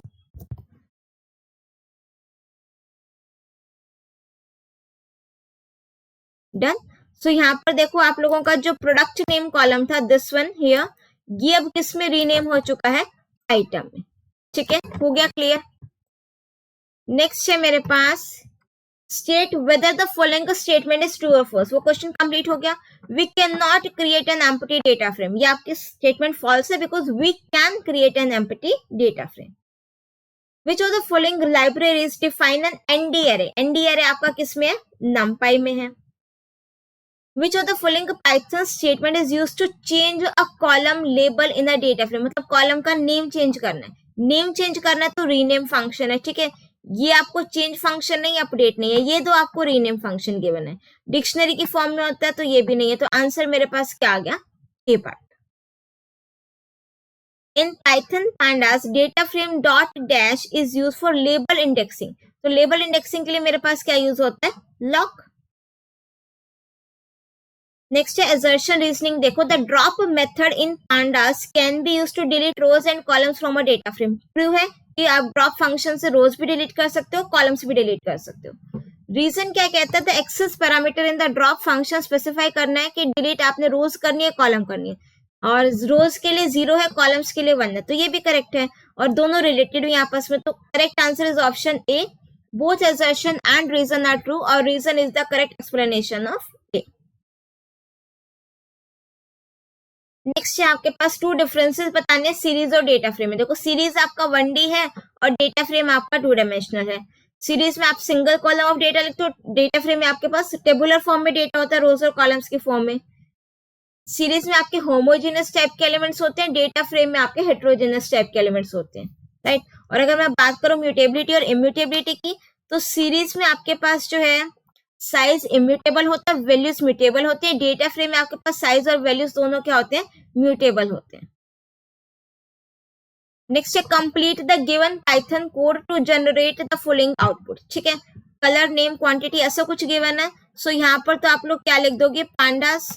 डन। सो यहाँ पर देखो आप लोगों का जो प्रोडक्ट नेम कॉलम था, दिस वन हियर, ये अब किस में रीनेम हो चुका है, आइटम में। ठीक है, हो गया क्लियर। नेक्स्ट है मेरे पास state whether the following statement is true और फॉल्स। वो क्वेश्चन कंप्लीट हो गया। We can not create an empty data frame, ये आपकी स्टेटमेंट फॉल्स है, because we can create an empty data frame. Which of the following libraries define an ND array. ND array आपका किसमें है, नमपाई में है। Which of the following Python statement is used to change a column label in a data frame? मतलब column का name change करना है, name change करना है तो रीनेम फंक्शन है। ठीक है, ये आपको चेंज फंक्शन नहीं, अपडेट नहीं है, ये दो आपको रीनेम फंक्शन गिवन है। डिक्शनरी की फॉर्म में होता है तो ये भी नहीं है, तो आंसर मेरे पास क्या आ गया, A part. In Python pandas data frame dot dash is used for label indexing। तो लेबल इंडेक्सिंग के लिए मेरे पास क्या यूज होता है, लॉक। नेक्स्ट है assertion रीजनिंग। देखो, the drop method in pandas can be use to delete rows and columns from a data frame. True है कि आप ड्रॉप फंक्शन से रोज भी डिलीट कर सकते हो, कॉलम्स भी डिलीट कर सकते हो। रीजन क्या कहता है, the axis parameter in the drop function specify करना है कि डिलीट आपने रोज करनी है, कॉलम करनी है, और रोज के लिए 0 है, कॉलम्स के लिए 1 है, तो ये भी करेक्ट है, और दोनों रिलेटेड हुई आपस में। तो correct answer is option A, both assertion and reason are true, और reason is the correct explanation of A. Next है आपके पास टू डिफरेंसेस बताने सीरीज और डेटा फ्रेम में। देखो, सीरीज आपका 1D है और डेटा फ्रेम आपका 2 डायमेंशनल है। सीरीज में आप सिंगल कॉलम ऑफ डेटा लिखते हो, डेटा फ्रेम में आपके पास टेबुलर फॉर्म में डेटा होता है, रोज और कॉलम्स के फॉर्म में। सीरीज में आपके होमोजेनस टाइप के एलिमेंट्स होते हैं, डेटा फ्रेम में आपके हेट्रोजेनस टाइप के एलिमेंट्स होते हैं, राइट। और अगर मैं बात करूं म्यूटेबिलिटी और इम्यूटेबिलिटी की, तो सीरीज में आपके पास जो है साइज इम्यूटेबल होता है, वैल्यूज म्यूटेबल होते हैं। डेटा फ्रेम में आपके पास साइज और वैल्यूज दोनों क्या होते हैं, म्यूटेबल होते हैं। नेक्स्ट है complete the given Python code to generate the following output. ठीक है, कलर नेम क्वांटिटी ऐसा कुछ गिवन है, सो यहाँ पर तो आप लोग क्या लिख दोगे, pandas,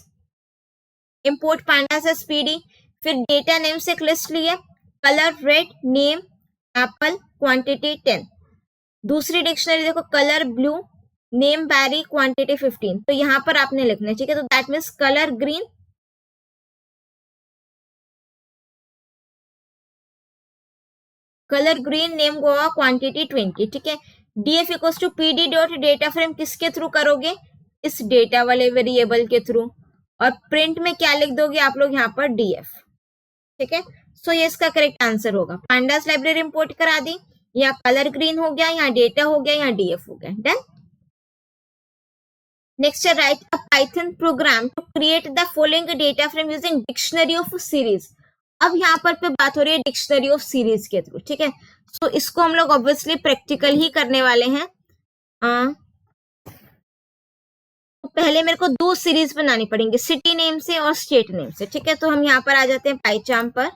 import pandas S PD, फिर डेटा नेम से एक लिस्ट लिए, colour red, name Apple, quantity 10। दूसरी डिक्शनरी देखो, कलर ब्लू, नेम बैरी, क्वांटिटी 15। तो यहाँ पर आपने लिखना है, ठीक है, तो that means colour green, colour green, name Goa, quantity 20। ठीक है, DF equals to PD dot data frame किसके थ्रू करोगे, इस डेटा वाले वेरिएबल के थ्रू, और प्रिंट में क्या लिख दोगे आप लोग यहाँ पर, डीएफ। ठीक है, सो ये इसका करेक्ट आंसर होगा। पांडास लाइब्रेरी इंपोर्ट करा दी, यहाँ कलर ग्रीन हो गया, यहाँ डेटा हो गया, यहाँ डीएफ हो गया। डन। नेक्स्ट है write a Python program to create the following data frame using dictionary of series. अब यहाँ पर पे बात हो रही है डिक्शनरी ऑफ सीरीज के थ्रू। ठीक है, तो इसको हम लोग ऑब्वियसली प्रैक्टिकल ही करने वाले हैं। तो पहले मेरे को 2 सीरीज बनानी पड़ेंगे, सिटी नेम से और स्टेट नेम से। ठीक है, तो हम यहाँ पर आ जाते हैं पाइचार्म पर,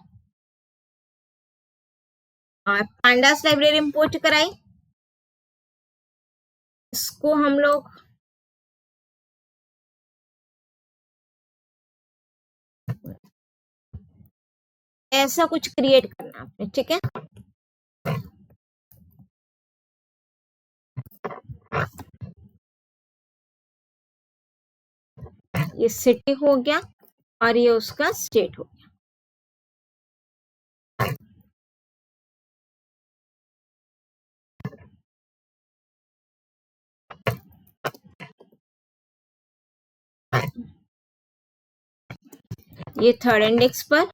और पांडास लाइब्रेरी इंपोर्ट कराई, इसको हम लोग ऐसा कुछ क्रिएट करना आपने। ठीक है, ये सिटी हो गया और ये उसका स्टेट हो गया। ये थर्ड इंडेक्स पर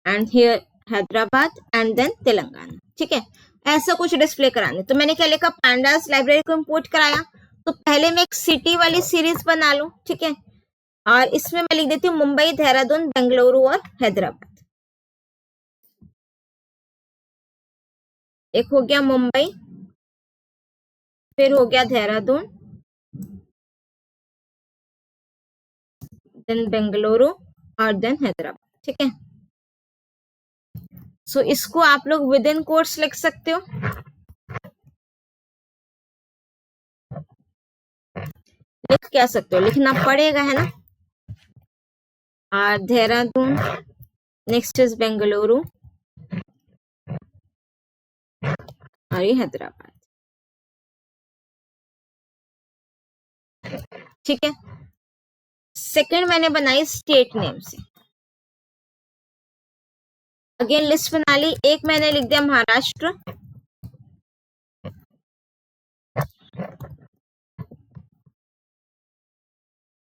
and here Hyderabad and then Telangana. ठीक है, ऐसा कुछ डिस्प्ले कराने। तो मैंने क्या लिखा, पैंडास लाइब्रेरी को इंपोर्ट कराया। तो पहले मैं एक सिटी वाली सीरीज बना लूं। ठीक है, और इसमें मैं लिख देती हूँ मुंबई, देहरादून, बेंगलुरु और हैदराबाद। एक हो गया मुंबई, फिर हो गया देहरादून, देन बेंगलुरु और देन हैदराबाद। ठीक है, सो इसको आप लोग विद इन कोट्स लिख सकते हो। लिख क्या सकते हो, लिखना पड़ेगा, है ना। और देहरादून, नेक्स्ट इज बेंगलुरु और ये हैदराबाद। ठीक है, सेकंड मैंने बनाई स्टेट नेम से। अगेन लिस्ट बना ली। एक मैंने लिख दिया महाराष्ट्र,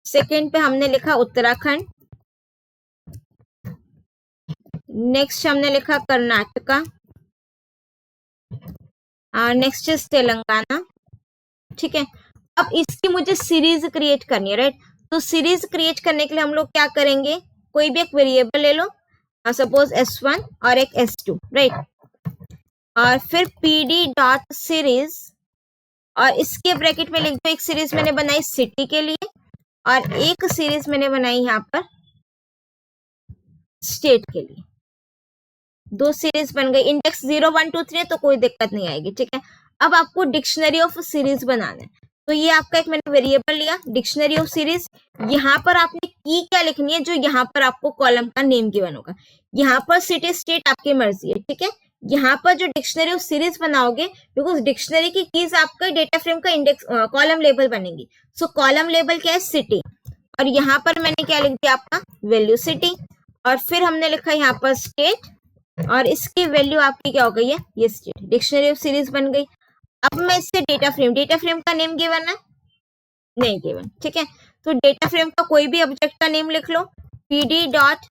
सेकंड पे हमने लिखा उत्तराखंड, नेक्स्ट हमने लिखा कर्नाटका और नेक्स्ट इज तेलंगाना। ठीक है, अब इसकी मुझे सीरीज क्रिएट करनी है, राइट। तो सीरीज क्रिएट करने के लिए हम लोग क्या करेंगे, कोई भी एक वेरिएबल ले लो, सपोज S1 और एक S2, राइट। और फिर pd डॉट सीरीज और इसके ब्रैकेट में लिख दो, एक सीरीज मैंने बनाई सिटी के लिए और एक सीरीज मैंने बनाई यहाँ पर स्टेट के लिए। दो सीरीज बन गई। इंडेक्स 0 1 2 3 है तो कोई दिक्कत नहीं आएगी। ठीक है, अब आपको डिक्शनरी ऑफ सीरीज बनाना है। तो ये आपका एक मैंने वेरिएबल लिया, डिक्शनरी ऑफ सीरीज। यहाँ पर आपने की क्या लिखनी है, जो यहाँ पर आपको कॉलम का नेम गिवन होगा। यहाँ पर सिटी स्टेट आपकी मर्जी है। ठीक है, यहाँ पर जो डिक्शनरी ऑफ सीरीज बनाओगे, बिकॉज डिक्शनरी की कीज आपका डेटा फ्रेम का इंडेक्स कॉलम लेबल बनेगी। सो कॉलम लेबल क्या है, सिटी। और यहाँ पर मैंने क्या लिख दिया, आपका वैल्यू सिटी। और फिर हमने लिखा यहाँ पर स्टेट और इसकी वैल्यू आपकी क्या हो गई है, ये स्टेट। डिक्शनरी ऑफ सीरीज बन गई। अब मैं इससे डेटा फ्रेम का नेम गिवन है, नहीं गिवन। ठीक है, तो डेटा फ्रेम का कोई भी ऑब्जेक्ट का नेम लिख लो, pd डॉट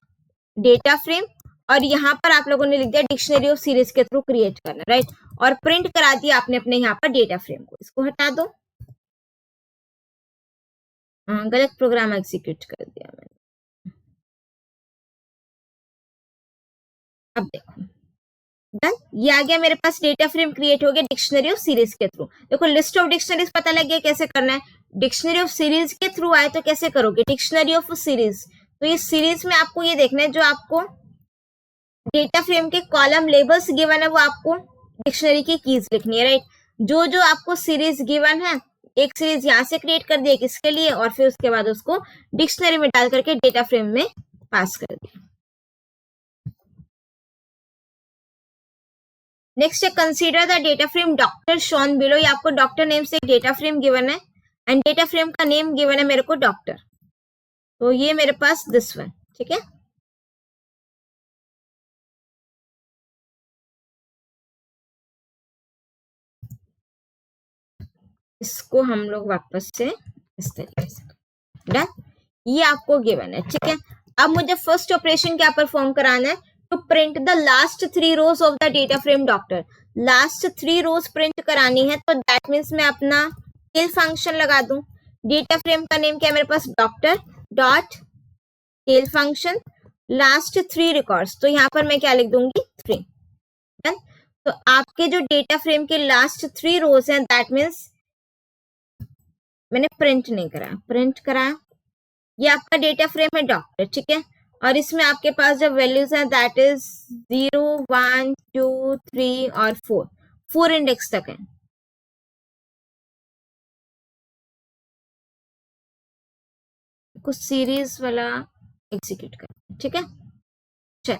डेटा फ्रेम और यहाँ पर आप लोगों ने लिख दिया डिक्शनरी ऑफ सीरीज के थ्रू क्रिएट करना, राइट। और प्रिंट करा दिया आपने अपने यहाँ पर डेटा फ्रेम को। इसको हटा दो, गलत प्रोग्राम एग्जीक्यूट कर दिया मैंने। अब देखो, डन, ये आ गया मेरे पास, डेटा फ्रेम क्रिएट हो गया डिक्शनरी ऑफ सीरीज के थ्रू। देखो लिस्ट ऑफ डिक्शनरीज पता लग गया कैसे करना है। डिक्शनरी ऑफ सीरीज के थ्रू आए तो कैसे करोगे, डिक्शनरी ऑफ सीरीज। तो ये सीरीज में आपको ये देखना है, जो आपको डेटा फ्रेम के कॉलम लेबल्स गिवन है वो आपको डिक्शनरी की कीज लिखनी है, राइट। जो जो आपको सीरीज गिवन है, एक सीरीज यहाँ से क्रिएट कर दिया किसके लिए, और फिर उसके बाद उसको डिक्शनरी में डाल करके डेटा फ्रेम में पास कर दिया। नेक्स्ट है consider the data frame doctor shown below. ये आपको डॉक्टर नेम से डेटा फ्रेम गिवन है एंड डेटा फ्रेम का नेम गिवन है मेरे को डॉक्टर। तो ये मेरे पास दिस वन। ठीक है, इसको हम लोग वापस से इस तरीके से डन, ये आपको गिवन है। ठीक है, अब मुझे फर्स्ट ऑपरेशन क्या परफॉर्म कराना है, to print the last 3 rows of the data frame doctor. Last 3 rows print करानी है, तो दैट मीन्स मैं अपना टिल फंक्शन लगा दूं। डेटा फ्रेम का नेम क्या है मेरे पास, doctor dot tail function last 3 records. तो यहाँ पर मैं क्या लिख दूंगी, 3। डन, तो आपके जो डेटा फ्रेम के लास्ट 3 रोज हैं, दैट मीन्स मैंने प्रिंट नहीं कराया, प्रिंट कराया। ये आपका डेटा फ्रेम है डॉक्टर। ठीक है, और इसमें आपके पास जो वैल्यूज हैं दैट इज 0 1 2 3 और 4 इंडेक्स तक है। कुछ सीरीज वाला एग्जीक्यूट कर। ठीक है, चल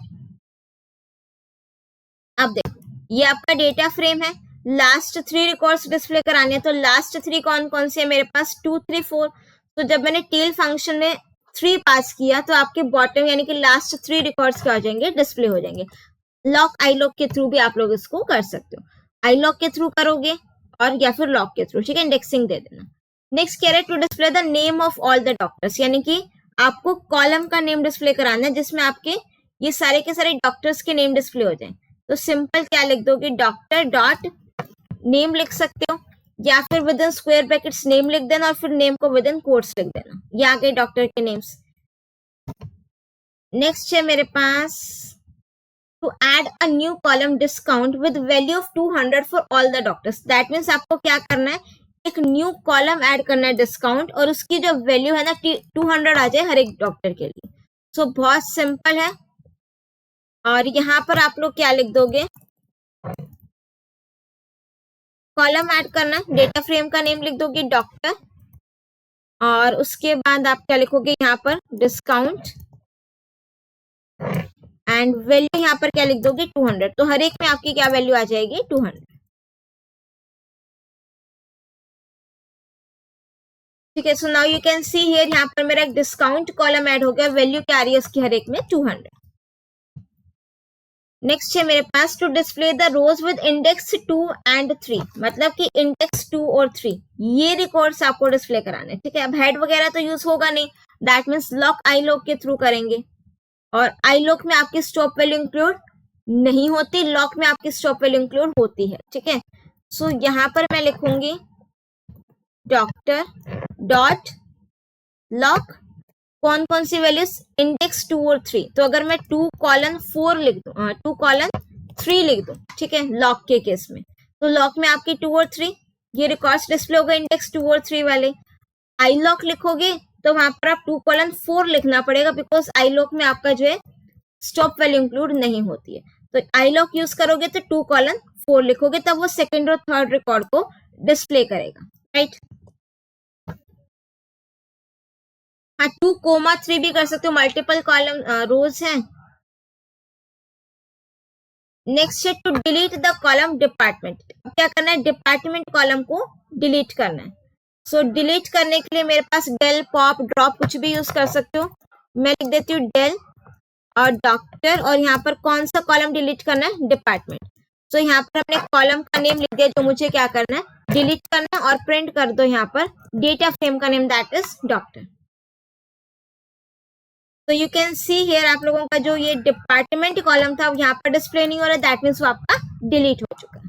अब देखो, ये आपका डेटा फ्रेम है, लास्ट 3 रिकॉर्ड्स डिस्प्ले कराने हैं। तो लास्ट 3 कौन कौन से है मेरे पास, 2 3 4। तो जब मैंने टेल फंक्शन में 3 पास किया तो आपके बॉटम यानी कि लास्ट 3 रिकॉर्ड्स क्या हो जाएंगे, डिस्प्ले हो जाएंगे। लॉक आई लॉक के थ्रू भी आप लोग इसको कर सकते हो, आई लॉक के थ्रू करोगे और या फिर लॉक के थ्रू, ठीक है, इंडेक्सिंग दे देना। नेक्स्ट कह रहे to display the name of all the doctors, यानी कि आपको कॉलम का नेम डिस्प्ले कराना है जिसमें आपके ये सारे के सारे डॉक्टर्स के नेम डिस्प्ले हो जाए। तो सिंपल क्या लिख दोगे, डॉक्टर डॉट नेम लिख सकते हो या फिर with in square brackets name लिख देना और फिर नेम को विद इन कोट्स लिख देना। ये आ गए डॉक्टर के नेम्स। नेक्स्ट है मेरे पास to add a new column discount with value of 200 for all the doctors. That means आपको क्या करना है, एक न्यू कॉलम ऐड करना है डिस्काउंट और उसकी जो वैल्यू है ना 200 आ जाए हर एक डॉक्टर के लिए। सो बहुत सिंपल है। और यहाँ पर आप लोग क्या लिख दोगे, कॉलम ऐड करना, डेटा फ्रेम का नेम लिख दोगे डॉक्टर और उसके बाद आप क्या लिखोगे यहाँ पर डिस्काउंट एंड वैल्यू यहाँ पर क्या लिख दोगे 200। तो हर एक में आपकी क्या वैल्यू आ जाएगी 200। ठीक है, so now you can see here, यहाँ पर मेरा एक डिस्काउंट कॉलम ऐड हो गया, वैल्यू क्या आ रही है उसकी हर एक में 200। नेक्स्ट है मेरे पास to display the rows with index 2 and 3, मतलब कि इंडेक्स 2 और 3 ये रिकॉर्ड्स आपको डिस्प्ले कराने, ठीक है। अब हेड वगैरह तो यूज होगा नहीं, that means lock I lock के थ्रू करेंगे और आई लॉक में आपकी स्टॉप वैल्यू इंक्लूड नहीं होती, लॉक में आपकी स्टॉप वैल्यू इंक्लूड होती है, ठीक है। सो यहाँ पर मैं लिखूंगी डॉक्टर डॉट लॉक कौन कौन सी वैल्यूज, इंडेक्स 2 और 3। तो अगर मैं 2:4 लिख दूं, 2:3 लिख दूं, ठीक है, लॉक के केस में, तो लॉक में आपकी 2 और 3 ये रिकॉर्ड्स डिस्प्ले होगा इंडेक्स 2 और 3 वाले। आई लॉक लिखोगे तो वहां पर आप 2:4 लिखना पड़ेगा बिकॉज आई लॉक में आपका जो है स्टॉप वैल्यू इंक्लूड नहीं होती है। तो आई लॉक यूज करोगे तो 2:4 लिखोगे, तब वो सेकेंड और थर्ड रिकॉर्ड को डिस्प्ले करेगा, राइट। हाँ, 2:3 भी कर सकते हो, मल्टीपल कॉलम रोज हैं। नेक्स्ट है to delete the column department. अब क्या करना है, डिपार्टमेंट कॉलम को डिलीट करना है। सो डिलीट करने के लिए मेरे पास डेल पॉप ड्रॉप कुछ भी यूज कर सकते हो। मैं लिख देती हूँ डेल और डॉक्टर और यहाँ पर कौन सा कॉलम डिलीट करना है, डिपार्टमेंट। सो यहाँ पर हमने कॉलम का नेम लिख दिया जो मुझे क्या करना है, डिलीट करना है और प्रिंट कर दो यहाँ पर डेटा फ्रेम का नेम, दैट इज डॉक्टर। तो यू कैन सी हियर आप लोगों का जो ये डिपार्टमेंट कॉलम था यहाँ पर डिस्प्ले नहीं हो रहा, दैट मीन्स वो आपका डिलीट हो चुका है।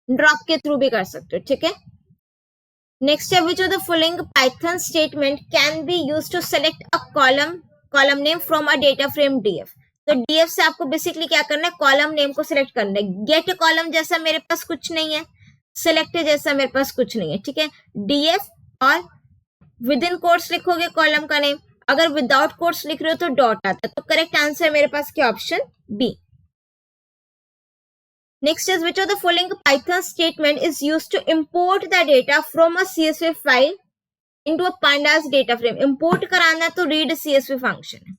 ड्रॉप के थ्रू भी कर सकते हो, ठीक है। नेक्स्ट है which of the following Python statement can be used to select a column name from a data frame DF. तो डीएफ से आपको बेसिकली क्या करना है, कॉलम नेम को सिलेक्ट करना है। गेट कॉलम जैसा मेरे पास कुछ नहीं है, सिलेक्ट जैसा मेरे पास कुछ नहीं है, ठीक है। डीएफ और विद इन कोट्स लिखोगे कॉलम का नेम, अगर विदाउट कोट्स लिख रहे हो तो डॉट आता है। तो करेक्ट आंसर मेरे पास क्या, option B. Next is which of the following Python statement is used to import the data from a CSV file into a pandas data frame। import कराना तो read CSV function है।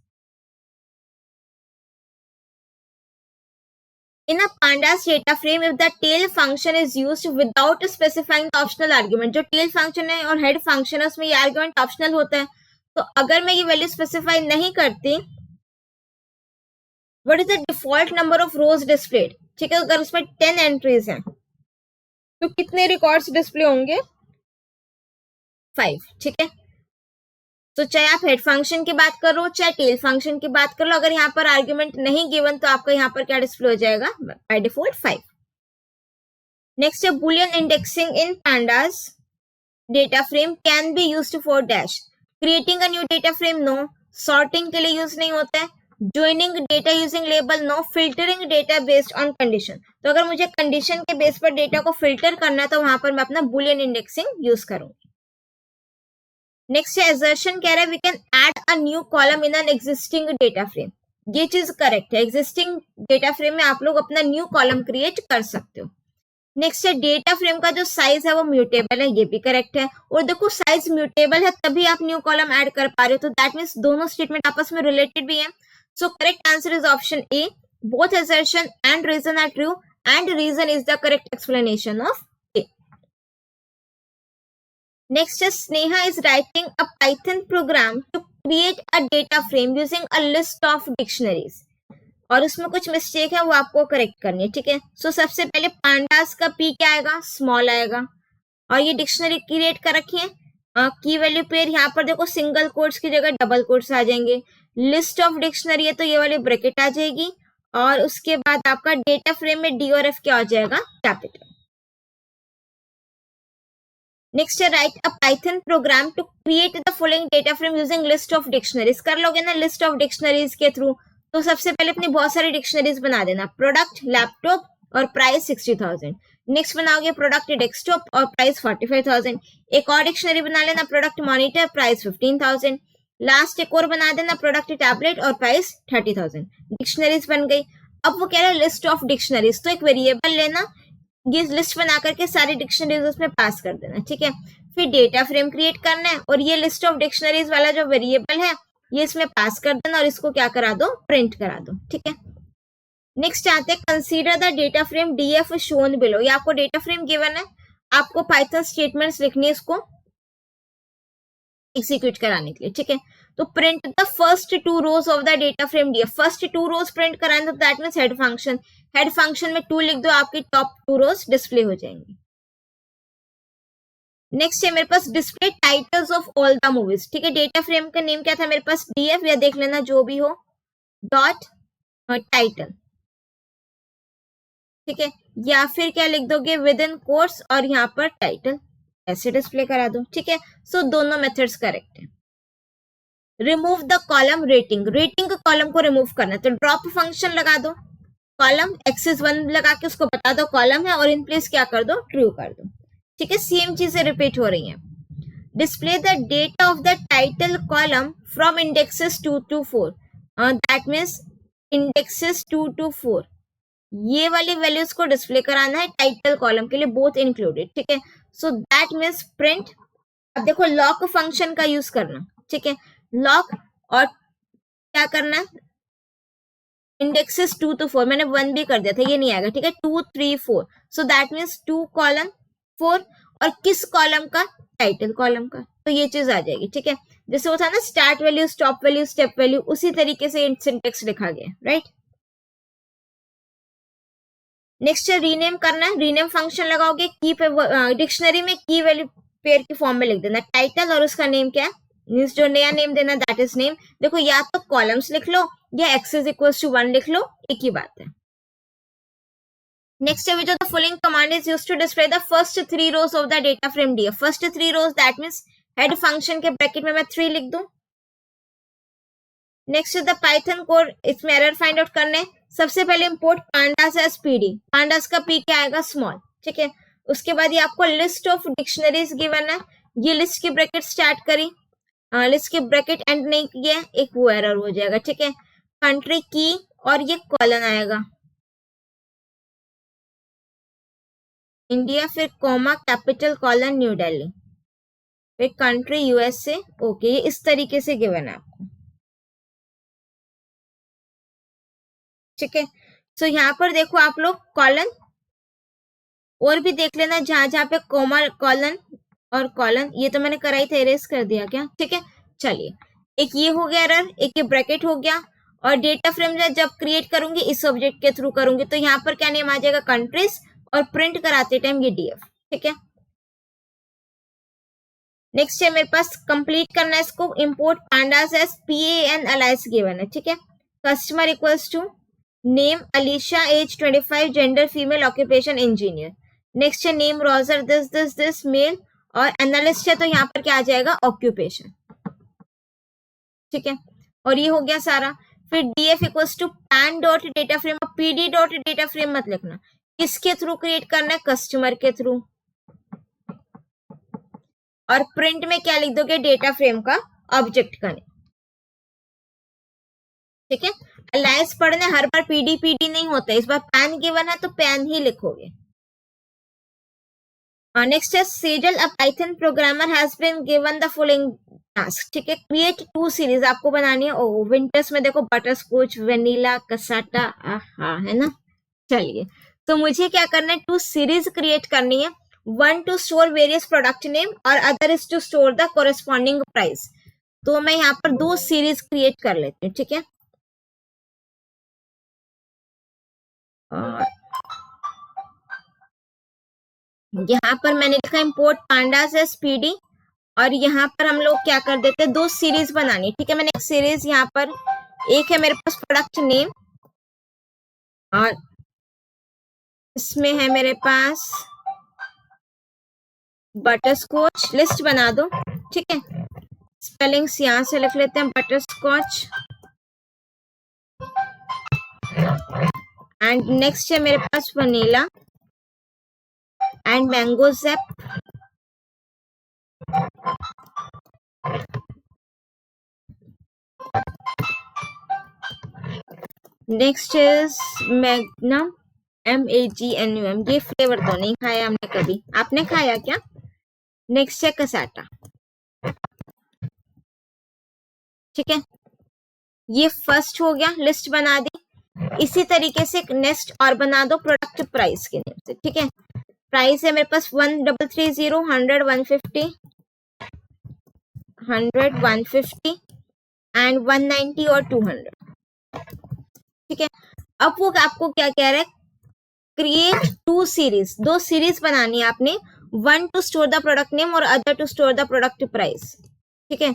In a pandas data frame, if the tail function is used without specifying the optional argument, जो tail function है और head function है उसमें ये argument optional होता है, तो अगर मैं ये value specify नहीं करती, what is the default number of rows displayed, ठीक है। अगर उसमें 10 एंट्रीज हैं तो कितने रिकॉर्ड्स डिस्प्ले होंगे, 5, ठीक है। तो चाहे आप हेड फंक्शन की बात करो चाहे टेल फंक्शन की बात कर लो, अगर यहाँ पर आर्ग्यूमेंट नहीं गिवन तो आपका यहाँ पर क्या डिस्प्ले हो जाएगा, बाय डिफॉल्ट 5। नेक्स्ट है boolean indexing in pandas data frame can be used for dash. Creating a new data frame no, sorting के लिए यूज नहीं होता है, joining data using label no, filtering data based on condition. तो अगर मुझे condition के बेस पर डेटा को फिल्टर करना है तो वहां पर मैं अपना बुलियन इंडेक्सिंग यूज करूंगी। नेक्स्ट है assertion कह रहा है we can add a new column in an existing data frame. ये चीज करेक्ट है, एग्जिस्टिंग डेटा फ्रेम में आप लोग अपना न्यू कॉलम क्रिएट कर सकते हो। नेक्स्ट है डेटा फ्रेम का जो साइज है वो म्यूटेबल है, ये भी करेक्ट है। और देखो साइज म्यूटेबल है तभी आप न्यू कॉलम ऐड कर पा रहे हो, तो दैट मीन्स दोनों स्टेटमेंट आपस में रिलेटेड भी है। So correct answer is option A. Both assertion and reason are true and reason is the correct explanation of A. Next है Sneha is writing a Python program to create a data frame using a list of dictionaries, और उसमें कुछ mistake है वो आपको correct करनी है, ठीक है। सो सबसे पहले पांडास का पी क्या आएगा, स्मॉल आएगा, और ये डिक्शनरी क्रिएट कर रखी है। की वैल्यू पेयर यहाँ पर देखो सिंगल कोट्स की जगह डबल कोट्स आ जाएंगे। लिस्ट ऑफ डिक्शनरी है तो ये वाली ब्रैकेट आ जाएगी, और उसके बाद आपका डेटा फ्रेम में डी और एफ क्या हो जाएगा, कैपिटल। नेक्स्ट है write a Python program to create the following data frame using list of dictionaries. कर लोगे ना लिस्ट ऑफ डिक्शनरीज के थ्रू, तो सबसे पहले अपनी बहुत सारी डिक्शनरीज बना देना, प्रोडक्ट लैपटॉप और प्राइस 60,000। नेक्स्ट बनाओगे प्रोडक्ट डेस्कटॉप और प्राइस 45,000। एक और डिक्शनरी बना लेना, प्रोडक्ट मॉनिटर प्राइस 15,000। लास्ट एक और बना देना, प्रोडक्ट टैबलेट और प्राइस 30,000। डिक्शनरीज बन गई। अब वो कह रहा है लिस्ट ऑफ डिक्शनरीज, तो एक वेरिएबल लेना, ये लिस्ट बना करके सारी डिक्शनरीज उसमें पास कर देना, ठीक है। फिर डेटा फ्रेम क्रिएट करना है, और ये लिस्ट ऑफ डिक्शनरीज वाला जो वेरिएबल है ये इसमें पास कर देना, और इसको क्या करा दो, प्रिंट करा दो, ठीक है। नेक्स्ट आते हैं consider the data frame DF shown below. ये आपको डेटा फ्रेम गिवन है, आपको पाइथन स्टेटमेंट्स लिखनी है इसको एग्जीक्यूट कराने के लिए, ठीक है। तो print the first 2 rows of the data frame DF. First 2 rows print कराएं तो that means head function, head function में 2 लिख दो, आपकी टॉप 2 रोज डिस्प्ले हो जाएंगी। नेक्स्ट है मेरे पास display titles of all the movies, ठीक है। डेटा फ्रेम का नेम क्या था मेरे पास, डीएफ, या देख लेना जो भी हो, डॉट टाइटल, ठीक है। या फिर क्या लिख दोगे, विद इन कोर्स और यहाँ पर टाइटल, ऐसे डिस्प्ले करा दो, ठीक है। सो दोनों मेथड्स करेक्ट है। Remove the column rating, rating का कॉलम को रिमूव करना है तो ड्रॉप फंक्शन लगा दो, कॉलम एक्सिस 1 लगा के उसको बता दो कॉलम है, और इन प्लेस क्या कर दो, ट्रू कर दो, ठीक है। सेम चीजें रिपीट हो रही हैं। Display the data of the title column from indexes 2 to 4, that means indexes 2 to 4, ये वाली वैल्यूज को डिस्प्ले कराना है टाइटल कॉलम के लिए, बोथ इंक्लूडेड, ठीक है। सो दैट मीन्स प्रिंट, अब देखो लॉक फंक्शन का यूज करना, ठीक है। लॉक, और क्या करना है, इंडेक्सेस 2 to 4, मैंने 1 भी कर दिया था, ये नहीं आएगा, ठीक है। 2 3 4, सो दैट मीन्स 2 colon 4, और किस कॉलम का, टाइटल कॉलम का, तो ये चीज आ जाएगी, ठीक है। जैसे वो था ना start value, stop value, step value, उसी तरीके से सिंटेक्स लिखा गया, राइट। नेक्स्ट रीनेम करना है, रीनेम फंक्शन लगाओगे, की पे डिक्शनरी में की वैल्यू पेयर की फॉर्म में लिख देना, टाइटल और उसका नेम क्या है, मीन्स जो नया नेम देना दैट इज नेम। देखो या तो कॉलम्स लिख लो या एक्सेस इक्वल्स टू 1 लिख लो, एक ही बात है। नेक्स्ट है which of the following command is used to display the first 3 rows of the data frame df। First 3 rows that means head function के ब्रैकेट में मैं 3 लिख दूं। नेक्स्ट द पाइथन कोड, इसमें एरर फाइंड आउट करने, सबसे पहले import pandas as PD, pandas का पी क्या आएगा, स्मॉल, ठीक है। उसके बाद ये आपको लिस्ट ऑफ डिक्शनरीज गिवन है, ये लिस्ट की ब्रैकेट स्टार्ट करी, लिस्ट की ब्रैकेट एंड नहीं किया, एक वो एरर हो जाएगा, ठीक है। कंट्री की, और ये कॉलन आएगा इंडिया, फिर comma capital colon new Delhi, फिर कंट्री यूएसए, ओके। ये इस तरीके से गिवन है आपको, ठीक है। सो यहाँ पर देखो आप लोग कॉलन और भी देख लेना, जहां जहां पे कॉमा कॉलन और कॉलन, ये तो मैंने कराई था, इरेज कर दिया क्या, ठीक है। चलिए एक ये हो गया एरर, एक ये ब्रैकेट हो गया, और डेटा फ्रेम जब क्रिएट करूंगी इस ऑब्जेक्ट के थ्रू करूंगी, तो यहाँ पर क्या नेम आ जाएगा, कंट्रीज, और प्रिंट कराते टाइम ये डीएफ, ठीक है। नेक्स्ट है मेरे पास कंप्लीट करना है इसको, import pandas as PAN alias given है, ठीक है। Customer equals to name Alisha, age 25, gender female, occupation engineer. Next है नेम रोजर, दिस मेल, और एनालिस्ट है तो यहाँ पर क्या आ जाएगा, ऑक्यूपेशन, ठीक है। और ये हो गया सारा। फिर DF equals to pan dot data frame, PD dot data frame मत लिखना, किसके थ्रू क्रिएट करना है, कस्टमर के थ्रू, और प्रिंट में क्या लिख दोगे, डेटा फ्रेम का ऑब्जेक्ट का नेम, ठीक है। अलायंस पढ़ना, हर बार PD नहीं होता, इस बार पैन गिवन है तो पैन ही लिखोगे। नेक्स्ट है Sejal, a Python programmer has been given the following task, ठीक है। क्रिएट 2 सीरीज आपको बनानी है, ओ विंटर्स में देखो बटर स्कॉच, वेनिला, कसाटा, आहा, है ना। चलिए तो मुझे क्या करना है, 2 सीरीज क्रिएट करनी है, 1 to store various product name और other is to store the corresponding price. तो मैं यहाँ पर 2 सीरीज क्रिएट कर लेती हूँ, ठीक है। और यहाँ पर मैंने लिखा इंपोर्ट पांडास एस पीडी और यहाँ पर हम लोग क्या कर देते हैं, 2 सीरीज बनानी, ठीक है। मैंने एक सीरीज यहाँ पर, एक है मेरे पास प्रोडक्ट नेम और इसमें है मेरे पास बटरस्कॉच, लिस्ट बना दो, ठीक है। स्पेलिंग्स यहाँ से लिख लेते हैं, बटरस्कॉच। एंड नेक्स्ट है मेरे पास vanilla and mango zap. Next is Magnum, MAGNUM। ये फ्लेवर तो नहीं खाया हमने कभी, आपने खाया क्या? नेक्स्ट है कसाटा, ठीक है। ये फर्स्ट हो गया, लिस्ट बना दी। इसी तरीके से नेक्स्ट और बना दो प्रोडक्ट प्राइस के नेम से, ठीक है। प्राइस है मेरे पास 1330, 100, 150, 100, 150 एंड 190 और 200, ठीक है। अब वो आपको क्या कह रहा है, क्रिएट 2 सीरीज, 2 सीरीज बनानी है आपने, 1 to store the product name और other to store the product price, ठीक है।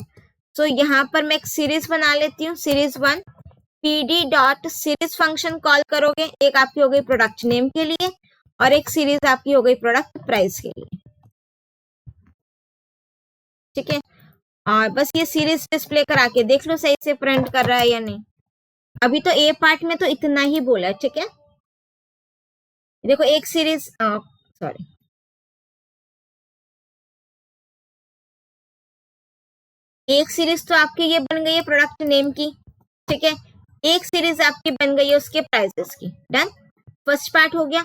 तो यहाँ पर मैं एक सीरीज बना लेती हूँ, series 1। pd dot series function call करोगे, एक आपकी हो गई प्रोडक्ट नेम के लिए और एक सीरीज आपकी हो गई प्रोडक्ट प्राइस के लिए, ठीक है। और बस ये सीरीज डिस्प्ले करा के देख लो सही से प्रिंट कर रहा है या नहीं। अभी तो ए पार्ट में तो इतना ही बोला है, ठीक है। देखो एक सीरीज, सॉरी, एक सीरीज तो आपकी ये बन गई है प्रोडक्ट नेम की, ठीक है। एक सीरीज आपकी बन गई है उसके प्राइसेस की, डन। फर्स्ट पार्ट हो गया।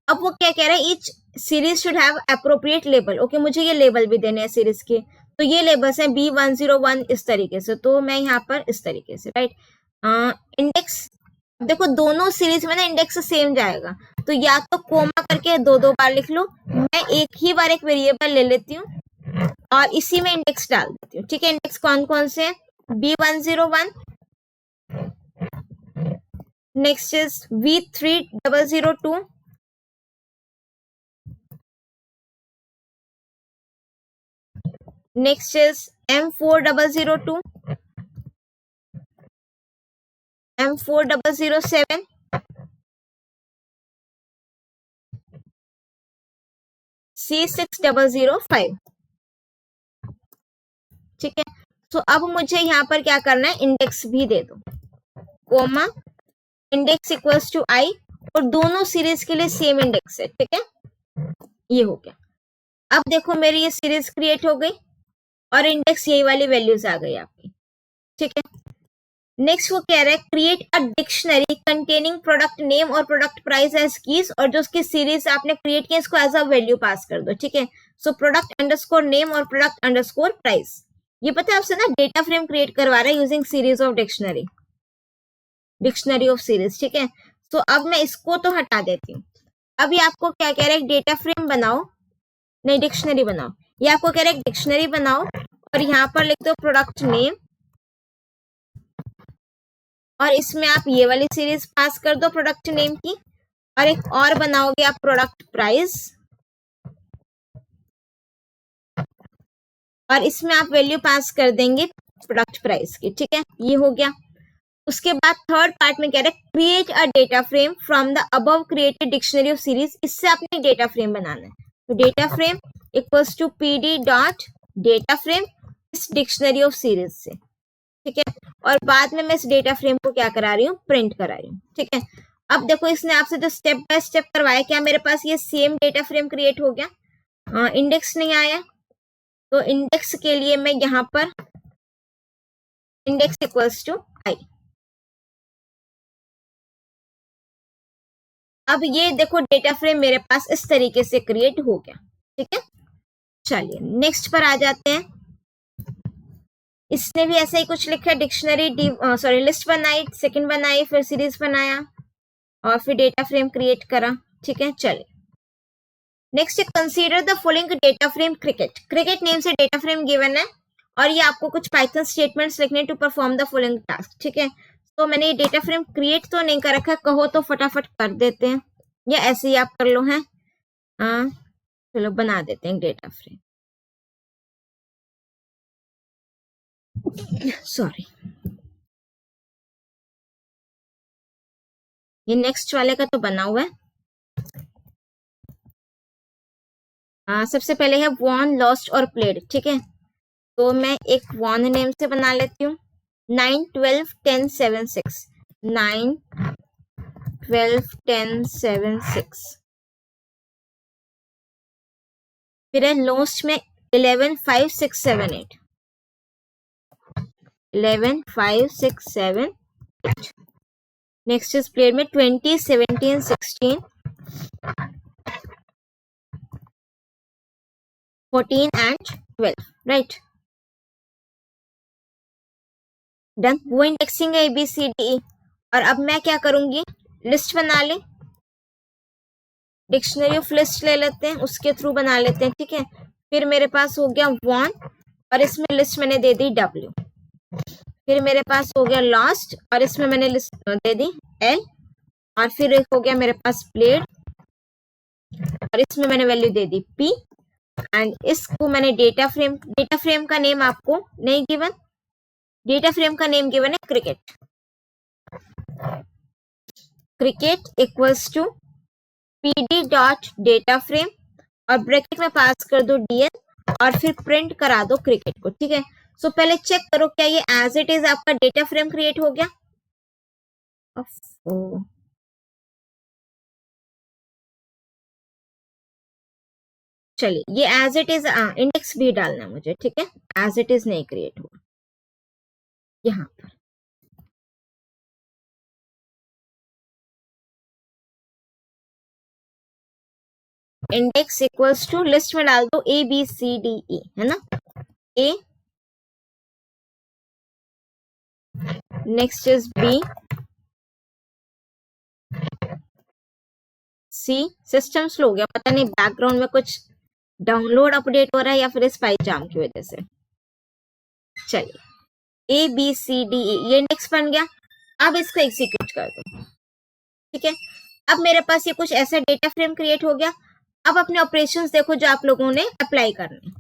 अब वो क्या कह रहा है, each series should have appropriate label. Okay, मुझे ये लेबल भी देने हैं सीरीज के, तो ये लेबल्स हैं B101 इस तरीके से, तो मैं यहाँ पर इस तरीके से, राइट। इंडेक्स, देखो दोनों सीरीज में ना इंडेक्स सेम जाएगा, तो या तो कोमा करके 2-2 बार लिख लो, मैं एक ही बार एक वेरिएबल ले लेती हूँ और इसी में इंडेक्स डाल देती हूँ, ठीक है। इंडेक्स कौन कौन से हैं, B101, next is V3002, next is M4002, M4007, C6005, ठीक है। तो अब मुझे यहाँ पर क्या करना है, इंडेक्स भी दे दो, comma index equals to I, और दोनों सीरीज के लिए सेम इंडेक्स है, ठीक है। ये हो गया। अब देखो मेरी ये सीरीज क्रिएट हो गई और इंडेक्स यही वाली वैल्यूज आ गई आपकी, ठीक है। नेक्स्ट वो कह रहा है create a dictionary containing product name और प्रोडक्ट प्राइस एज कीज, और जो उसकी सीरीज आपने क्रिएट की इसको एज अ वैल्यू पास कर दो, ठीक है। सो प्रोडक्ट अंडरस्कोर नेम और प्रोडक्ट अंडरस्कोर प्राइस। ये पता है आपसे ना, डेटा फ्रेम क्रिएट करवा रहा है using series of dictionary, dictionary of series, ठीक है। तो अब मैं इसको तो हटा देती हूँ। अभी आपको क्या कह रहा है, डेटा फ्रेम बनाओ, नहीं डिक्शनरी बनाओ। ये आपको कह रहा है डिक्शनरी बनाओ और यहाँ पर लिख दो प्रोडक्ट नेम और इसमें आप ये वाली सीरीज पास कर दो प्रोडक्ट नेम की, और एक और बनाओगे आप प्रोडक्ट प्राइस और इसमें आप वैल्यू पास कर देंगे प्रोडक्ट प्राइस की, ठीक है। ये हो गया। उसके बाद थर्ड पार्ट में कह रहा है create a data frame from the above created dictionary of series. इससे आपने डेटा फ्रेम बनाना है, तो data frame equals to pd dot data frame इस डिक्शनरी ऑफ सीरीज से, ठीक है। और बाद में मैं इस डेटा फ्रेम को क्या करा रही हूँ, प्रिंट करा रही हूँ, ठीक है। अब देखो इसने आपसे जो स्टेप बाय स्टेप करवाया, क्या मेरे पास ये सेम डेटा फ्रेम क्रिएट हो गया। इंडेक्स नहीं आया, तो इंडेक्स के लिए मैं यहाँ पर इंडेक्स इक्वल्स टू I। अब ये देखो डेटा फ्रेम मेरे पास इस तरीके से क्रिएट हो गया, ठीक है। चलिए नेक्स्ट पर आ जाते हैं। इसने भी ऐसा ही कुछ लिखा, डिक्शनरी लिस्ट बनाई, सेकंड बनाई, फिर सीरीज बनाया और फिर डेटा फ्रेम क्रिएट करा, ठीक है। चलिए next consider the following data frame cricket. Cricket name से डेटा फ्रेम गिवन है और ये आपको कुछ पाइथन स्टेटमेंट्स लिखने to perform the following task. ठीक है, तो मैंने ये डेटा फ्रेम क्रिएट तो नहीं कर रखा, कहो तो फटाफट कर देते हैं या ऐसे ही आप कर लो। है चलो बना देते हैं डेटा फ्रेम। सॉरी, ये नेक्स्ट वाले का तो बना हुआ है। सबसे पहले है वॉन, लॉस्ट और प्लेड। ठीक है, तो मैं एक वॉन नेम से बना लेती हूँ। 9 12 10 7 6 9 12 10 7 6। फिर है लॉस्ट में 11 5 6 7 8 11 5 6 7 8। नेक्स्ट इज प्लेड में 20 17 16 14 and 12, राइट। डन, वो इंडेक्सिंग है ABCDE। और अब मैं क्या करूंगी, लिस्ट बना ले, डिक्शनरी ऑफ लिस्ट ले लेते हैं, उसके थ्रू बना लेते हैं। ठीक है, फिर मेरे पास हो गया वन और इसमें लिस्ट मैंने दे दी W। फिर मेरे पास हो गया लॉस्ट और इसमें मैंने लिस्ट दे दी L। और फिर एक हो गया मेरे पास प्लेड और इसमें मैंने वैल्यू दे दी P। एंड इसको मैंने डेटा फ्रेम का नेम आपको नहीं गिवन, डेटा फ्रेम का नेम गिवन है cricket. Cricket equals to PD dot data frame और ब्रैकेट में पास कर दो DL और फिर प्रिंट करा दो क्रिकेट को। ठीक है, सो पहले चेक करो क्या ये एज इट इज आपका डेटा फ्रेम क्रिएट हो गया। चलिए, ये एज इट इज इंडेक्स भी डालना मुझे। ठीक है, एज इट इज नहीं क्रिएट हुआ यहाँ पर। इंडेक्स इक्वल्स टू लिस्ट में डाल दो ABCDE, है ना। A, next is B, C। System slow हो गया, पता नहीं बैकग्राउंड में कुछ डाउनलोड अपडेट हो रहा है या फिर स्पाइक जाम की वजह से। चलिए ABCDE ये इंडेक्स बन गया। अब इसको एग्जीक्यूट कर दो। ठीक है, अब मेरे पास ये कुछ ऐसा डेटा फ्रेम क्रिएट हो गया। अब अपने ऑपरेशंस देखो जो आप लोगों ने अप्लाई करने।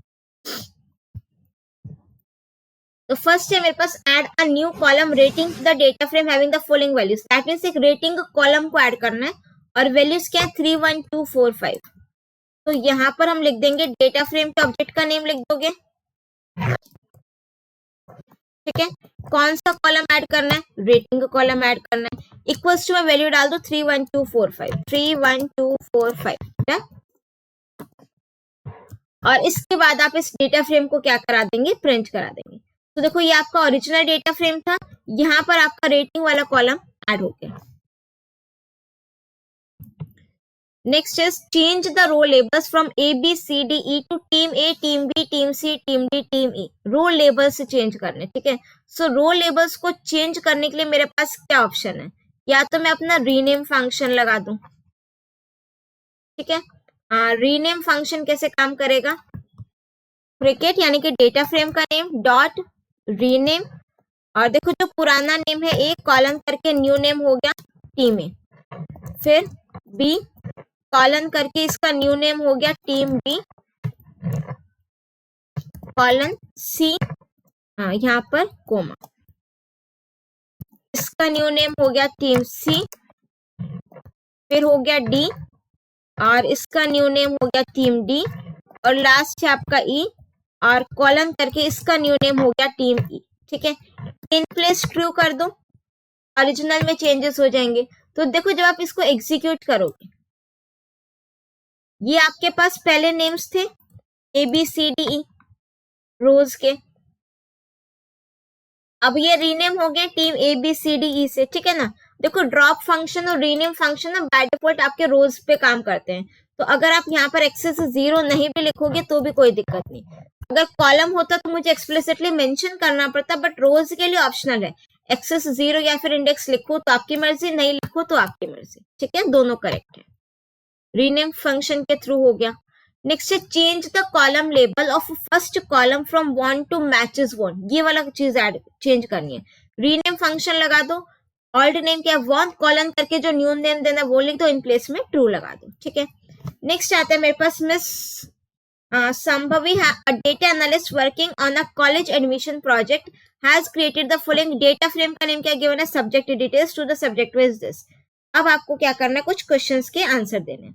तो फर्स्ट है मेरे पास add a new column rating the data frame having the following values. That means एक रेटिंग कॉलम को ऐड करना है और वैल्यूज क्या है 3 1 2 4 5। तो यहाँ पर हम लिख देंगे डेटा फ्रेम के ऑब्जेक्ट का नेम लिख दोगे। ठीक है, कौन सा कॉलम ऐड करना है, रेटिंग कॉलम ऐड करना है। इक्वल्स टू में वैल्यू डाल दो 3 1 2 4 5 3 1 2 4 5। और इसके बाद आप इस डेटा फ्रेम को क्या करा देंगे, प्रिंट करा देंगे। तो देखो ये आपका ओरिजिनल डेटा फ्रेम था, यहाँ पर आपका रेटिंग वाला कॉलम ऐड हो गया। Next is change the row labels from ABCDE to team A, team B, team C, team D, team E। Row labels change करने। ठीक है, सो रो लेबल्स को चेंज करने के लिए मेरे पास क्या ऑप्शन है, या तो मैं अपना रीनेम फंक्शन लगा दूं। ठीक है, रीनेम फंक्शन कैसे काम करेगा, क्रिकेट यानी कि डेटा फ्रेम का नेम डॉट रीनेम। और देखो जो पुराना नेम है एक कॉलन करके न्यू नेम हो गया टीम ए। फिर B कॉलन करके इसका न्यू नेम हो गया टीम B। कॉलन C, यहाँ पर कोमा, इसका न्यू नेम हो गया टीम C। फिर हो गया D और इसका न्यू नेम हो गया टीम D। और लास्ट है आपका E और कॉलन करके इसका न्यू नेम हो गया टीम E। ठीक है, इन प्लेस ट्रू कर दो, ओरिजिनल में चेंजेस हो जाएंगे। तो देखो जब आप इसको एग्जीक्यूट करोगे, ये आपके पास पहले नेम्स थे ABCDE रोज के, अब ये रीनेम हो गए टीम ABCDE से। ठीक है ना, देखो ड्रॉप फंक्शन और रीनेम फंक्शन ना बाय डिफॉल्ट आपके रोज पे काम करते हैं। तो अगर आप यहाँ पर एक्सेस 0 नहीं भी लिखोगे तो भी कोई दिक्कत नहीं। अगर कॉलम होता तो मुझे एक्सप्लिसिटली मेंशन करना पड़ता, बट रोज के लिए ऑप्शनल है। एक्सेस 0 या फिर इंडेक्स लिखो तो आपकी मर्जी, नहीं लिखो तो आपकी मर्जी। ठीक है, दोनों करेक्ट है। रीनेम फंक्शन के थ्रू हो गया। नेक्स्ट है change the column label of first column from one two matches one, ये वाला चीज ऐड चेंज करनी है। रीनेम फंक्शन लगा दो, ओल्ड नेम क्या वन कॉलन करके जो न्यू नेम देना वो लिख दो, इन प्लेस में ट्रू लगा दो, ठीक है। नेक्स्ट आता है मेरे पास Miss Sambhavi a data analyst working on a college admission project has created the following data frame का नेम क्या गिवन है, subject details to the subject with this। अब आपको क्या करना है, कुछ क्वेश्चंस के आंसर देने।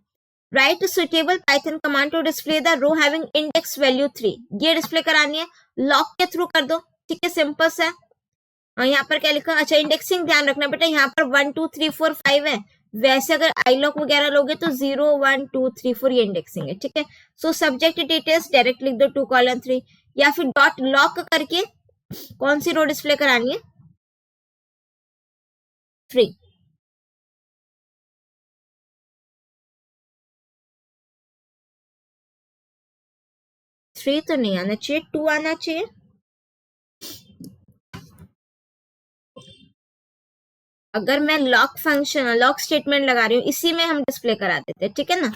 Write suitable Python command to display the row having index value 3, ये डिस्प्ले करानी है, लॉक के थ्रू कर दो, ठीक है, सिंपल सा। और यहाँ पर क्या लिखा, अच्छा इंडेक्सिंग ध्यान रखना बेटा, यहाँ पर 1 2 3 4 5 है, वैसे अगर आई लॉक वगैरह लोगे तो 0 1 2 3 4 ये इंडेक्सिंग है, ठीक है। सो सब्जेक्ट डिटेल्स डायरेक्ट लिख दो 2:3, या फिर डॉट लॉक करके कौन सी रो डिस्प्ले करानी है, 3। थ्री तो नहीं आना चाहिए, 2 आना चाहिए। अगर मैं लॉक फंक्शन लॉक स्टेटमेंट लगा रही हूँ, इसी में हम डिस्प्ले करा देते हैं, ठीक है ना,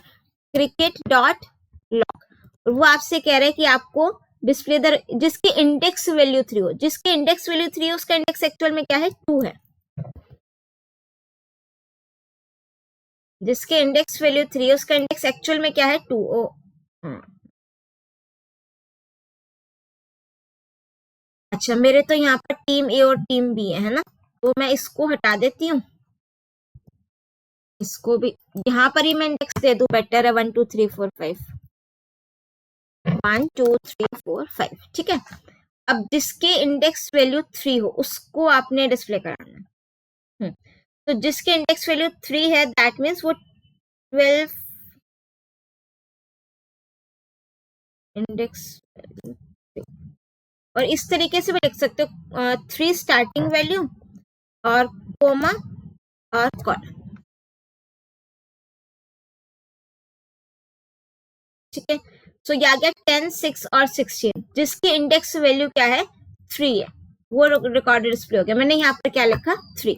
क्रिकेट डॉट लॉक। और वो आपसे कह रहे हैं कि आपको डिस्प्ले द जिसकी इंडेक्स वैल्यू 3 हो, जिसके इंडेक्स वैल्यू 3 है उसका इंडेक्स एक्चुअल में क्या है, 2 है। जिसके इंडेक्स वैल्यू 3 है उसका इंडेक्स एक्चुअल में क्या है, 2। ओ अच्छा, मेरे तो यहाँ पर टीम ए और टीम बी है ना, तो मैं इसको हटा देती हूँ, इसको भी यहाँ पर ही मैं इंडेक्स दे दूं, बेटर है 1 2 3 4 5, 1 2 3 4 5, ठीक है। अब जिसके इंडेक्स वैल्यू 3 हो उसको आपने डिस्प्ले कराना है। तो जिसके इंडेक्स वैल्यू 3 है दैट मीन्स वो 12 इंडेक्स वैल्यू 3। और इस तरीके से भी लिख सकते हो 3 स्टार्टिंग वैल्यू और कोमा और कॉलम, ठीक है। सो ये आ गया 10 6 और 16, जिसकी इंडेक्स वैल्यू क्या है, 3 है, वो रिकॉर्डेड डिस्प्ले हो गया। मैंने यहाँ पर क्या लिखा, 3,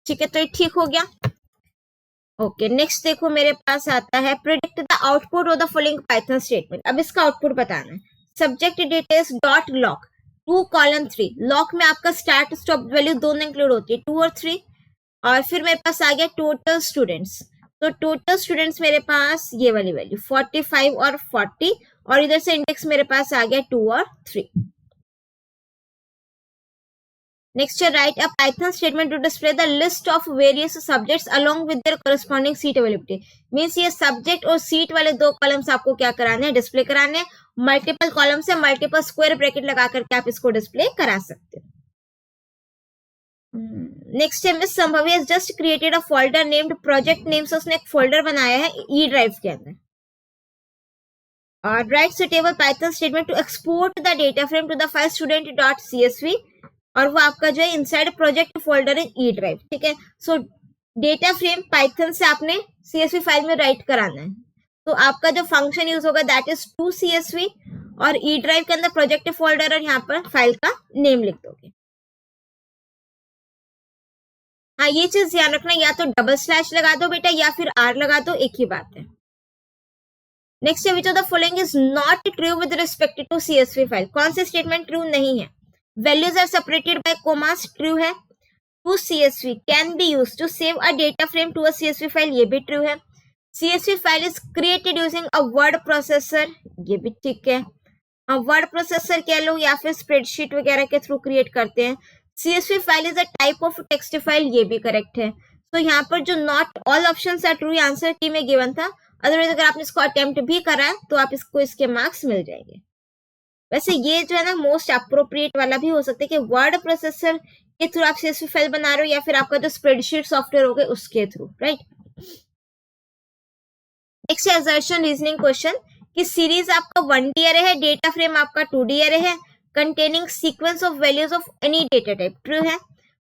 ठीक है, तो ये ठीक हो गया। ओके, नेक्स्ट देखो मेरे पास आता है predict the output of the following Python statement. अब इसका आउटपुट बताना है, subject details dot lock 2:3, lock में आपका स्टार्ट स्टॉप वैल्यू दोनों इंक्लूड होती है, 2 और 3। और फिर मेरे पास आ गया टोटल स्टूडेंट्स, तो टोटल स्टूडेंट्स मेरे पास ये वाली वैल्यू 45 और 40, और इधर से इंडेक्स मेरे पास आ गया 2 और 3। Next, write a Python statement to display the list of various subjects along with their corresponding seat availability. Means ये subject और seat वाले दो कॉलम्स आपको क्या कराने हैं, डिस्प्ले कराने हैं। मल्टीपल कॉलम से मल्टीपल स्क्वायर ब्रैकेट लगा करके आप इसको डिस्प्ले करा सकते हो। नेक्स्ट है miss Shambhavi has just created a folder named project name, से उसने एक फोल्डर बनाया है ई ड्राइव के अंदर। और write suitable Python statement to export the data frame to the file student.csv, और वो आपका जो है इनसाइड प्रोजेक्ट फोल्डर है ई ड्राइव, ठीक है। सो डेटा फ्रेम पाइथन से आपने सीएसवी फाइल में राइट कराना है, तो आपका जो फंक्शन यूज होगा दैट इज टू सीएसवी, और ई ड्राइव के अंदर प्रोजेक्ट फोल्डर और यहाँ पर फाइल का नेम लिख दोगे। हाँ, ये चीज ध्यान रखना, या तो डबल स्लैश लगा दो बेटा या फिर आर लगा दो, एक ही बात है। नेक्स्ट है which of the following is not true with respect to CSV file, कौन से स्टेटमेंट ट्रू नहीं है। Values are separated by commas, true है। To CSV can be used to save a data frame to a CSV file, ये भी true है। CSV file is created using a word processor, ये भी ठीक है। वर्ड प्रोसेसर कह लो या फिर स्प्रेडशीट वगैरह के थ्रू क्रिएट करते हैं। CSV file is a type of text file, ये भी करेक्ट है। तो यहाँ पर जो not all options are true answer T में गिवन था, अदरवाइज अगर आपने इसको अटेम्प्ट भी करा है तो आप इसको इसके मार्क्स मिल जाएंगे। वैसे ये जो है ना मोस्ट अप्रोप्रिएट वाला भी हो सकता है कि वर्ड प्रोसेसर के थ्रू आप सीएसवी फाइल बना रहे हो या फिर आपका जो स्प्रेडशीट सॉफ्टवेयर होगा उसके through, right. Next assertion reasoning question कि सीरीज आपका 1D अरे है, डेटा फ्रेम आपका 2D अरे है, containing sequence of values of any data type, true है।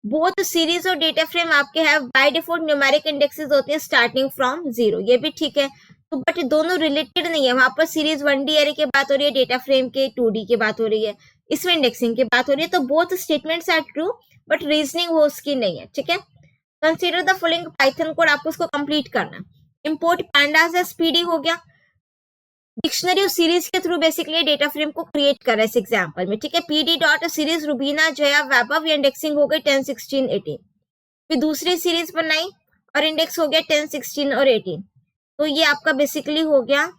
बोथ सीरीज और डेटा फ्रेम आपके have by default numeric indexes होते हैं स्टार्टिंग फ्रॉम 0, ये भी ठीक है। तो बट दोनों रिलेटेड नहीं है, वहां पर सीरीज 1D अरे की बात हो रही है, डेटा फ्रेम के 2D की बात हो रही है, इसमें इंडेक्सिंग की बात हो रही है। तो both statements are true but reasoning वो उसकी नहीं है, ठीक है। Consider the following Python code, आपको उसको कंप्लीट करना। इंपोर्ट पैंडास एज पीडी हो गया, डिक्शनरी और सीरीज के थ्रू बेसिकली डेटा फ्रेम को क्रिएट कर रहा है इस एग्जांपल में, ठीक है। Pd dot series Rubina Jaya Vaibhav, ये इंडेक्सिंग हो गई 10, 16, 18। फिर दूसरी सीरीज बनाई और इंडेक्स हो गया 10, 16 और 18। तो ये आपका बेसिकली हो गया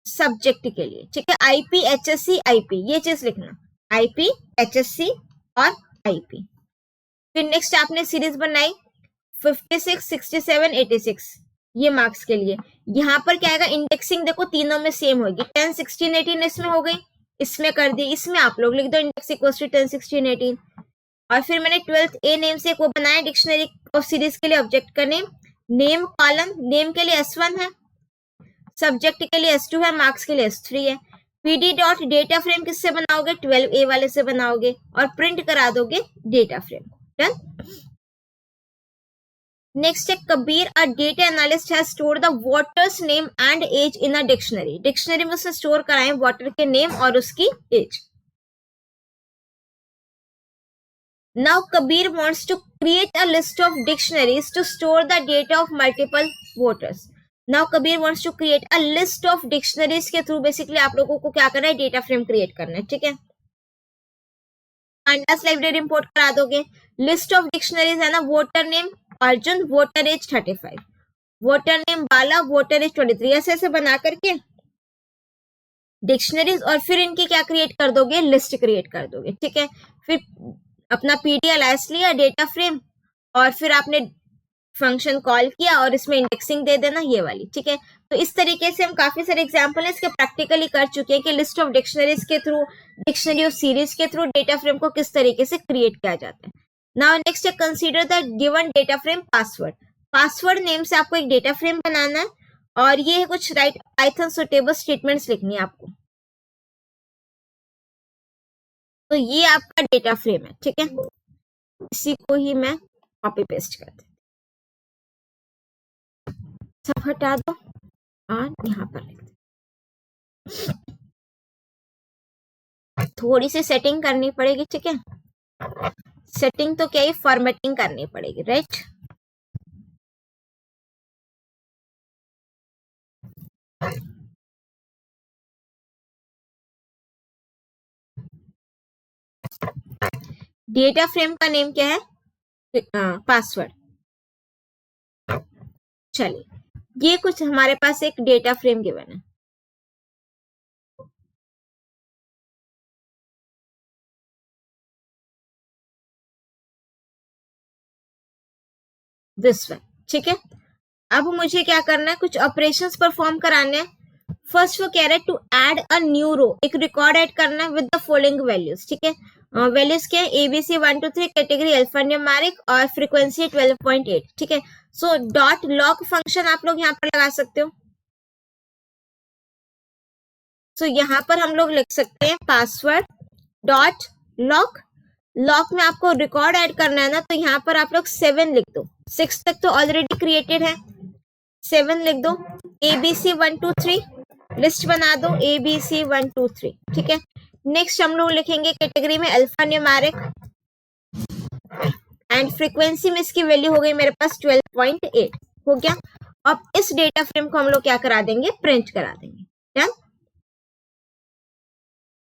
सब्जेक्ट के लिए, ठीक है। आईपी, एचएससी, आईपी, ये चीज लिखना, आईपी, एचएससी और आईपी। फिर नेक्स्ट आपने सीरीज बनाई 56, 67, 86, ये मार्क्स के लिए। यहाँ पर क्या आएगा, इंडेक्सिंग देखो तीनों में सेम होगी, 10, 16, 18 इसमें हो गई, इसमें कर दी, इसमें आप लोग लिख दो इंडेक्स इक्वल्स टू 10, 16, 18। और फिर मैंने 12th ए नेम से एक वो बनाया डिक्शनरी और सीरीज के लिए ऑब्जेक्ट का नेम, नेम कॉलम, नेम के लिए S1 है, सब्जेक्ट के लिए S2 है, मार्क्स के लिए S3 है। पीडी डॉट डेटा फ्रेम किससे बनाओगे, 12A वाले से बनाओगे और प्रिंट करा दोगे डेटा फ्रेम। डन। नेक्स्ट है Kabir, a data analyst has store the voters name and age in a dictionary. Dictionary में उसने स्टोर कराए वोटर के नेम और उसकी age. Now Kabir wants to create a list of dictionaries to store the data of multiple voters. Now Kabir wants to create a list of dictionaries के through basically आप लोगों को क्या करना है, डेटा फ्रेम क्रिएट करना है, ठीक है। पांडास लाइब्रेरी इंपोर्ट करा दोगे, लिस्ट ऑफ डिक्शनरीज है ना, voter name Arjun, voter age 35, voter name Bala, voter age 23, ऐसे ऐसे बना करके डिक्शनरीज और फिर इनकी क्या क्रिएट कर दोगे, लिस्ट क्रिएट कर दोगे, ठीक है। फिर अपना पीडीएलएस लिया डेटा फ्रेम और फिर आपने फंक्शन कॉल किया और इसमें इंडेक्सिंग दे देना ये वाली, ठीक है। तो इस तरीके से हम काफी सारे एग्जांपल इसके प्रैक्टिकली कर चुके हैं कि लिस्ट ऑफ डिक्शनरीज के थ्रू, डिक्शनरी और सीरीज के थ्रू डेटा फ्रेम को किस तरीके से क्रिएट किया जाता है। नाउ नेक्स्ट है consider the given data frame password. Password name से आपको एक डेटा फ्रेम बनाना है और ये कुछ राइट पाइथन सुटेबल स्टेटमेंट्स लिखनी है आपको। तो ये आपका डेटा फ्रेम है, ठीक है। इसी को ही मैं कॉपी पेस्ट कर देती, सब हटा दो और यहाँ पर लिख दो। थोड़ी सी सेटिंग करनी पड़ेगी, ठीक है। सेटिंग तो क्या ही, फॉर्मेटिंग करनी पड़ेगी, राइट। डेटा फ्रेम का नेम क्या है, पासवर्ड। चलिए, ये कुछ हमारे पास एक डेटा फ्रेम गिवन है। दिस वन, ठीक है। अब मुझे क्या करना है, कुछ ऑपरेशंस परफॉर्म कराने हैं। फर्स्ट वो कह रहा है to add a new row, एक रिकॉर्ड ऐड करना है विद द फॉलोइंग वैल्यूज, ठीक है। वैल्यूज क्या है, ABC 1 2 3, कैटेगरी अल्फान्यूमेरिक और फ्रीक्वेंसी 12.8, ठीक है। सो डॉट लॉग फंक्शन आप लोग यहाँ पर लगा सकते हो। सो यहाँ पर हम लोग लिख सकते हैं पासवर्ड डॉट लॉग। लॉग में आपको रिकॉर्ड ऐड करना है ना, तो यहाँ पर आप लोग 7 लिख दो, 6 तक तो ऑलरेडी क्रिएटेड है, 7 लिख दो। ABC 1 2 3 लिस्ट बना दो, ABC 1 2 3, ठीक है। नेक्स्ट हम लोग लिखेंगे कैटेगरी में अल्फा न्यूमेरिक एंड फ्रीक्वेंसी में इसकी वैल्यू हो गई मेरे पास 12.8 हो गया। अब इस डेटा फ्रेम को हम लोग क्या करा देंगे, प्रिंट करा देंगे। डन।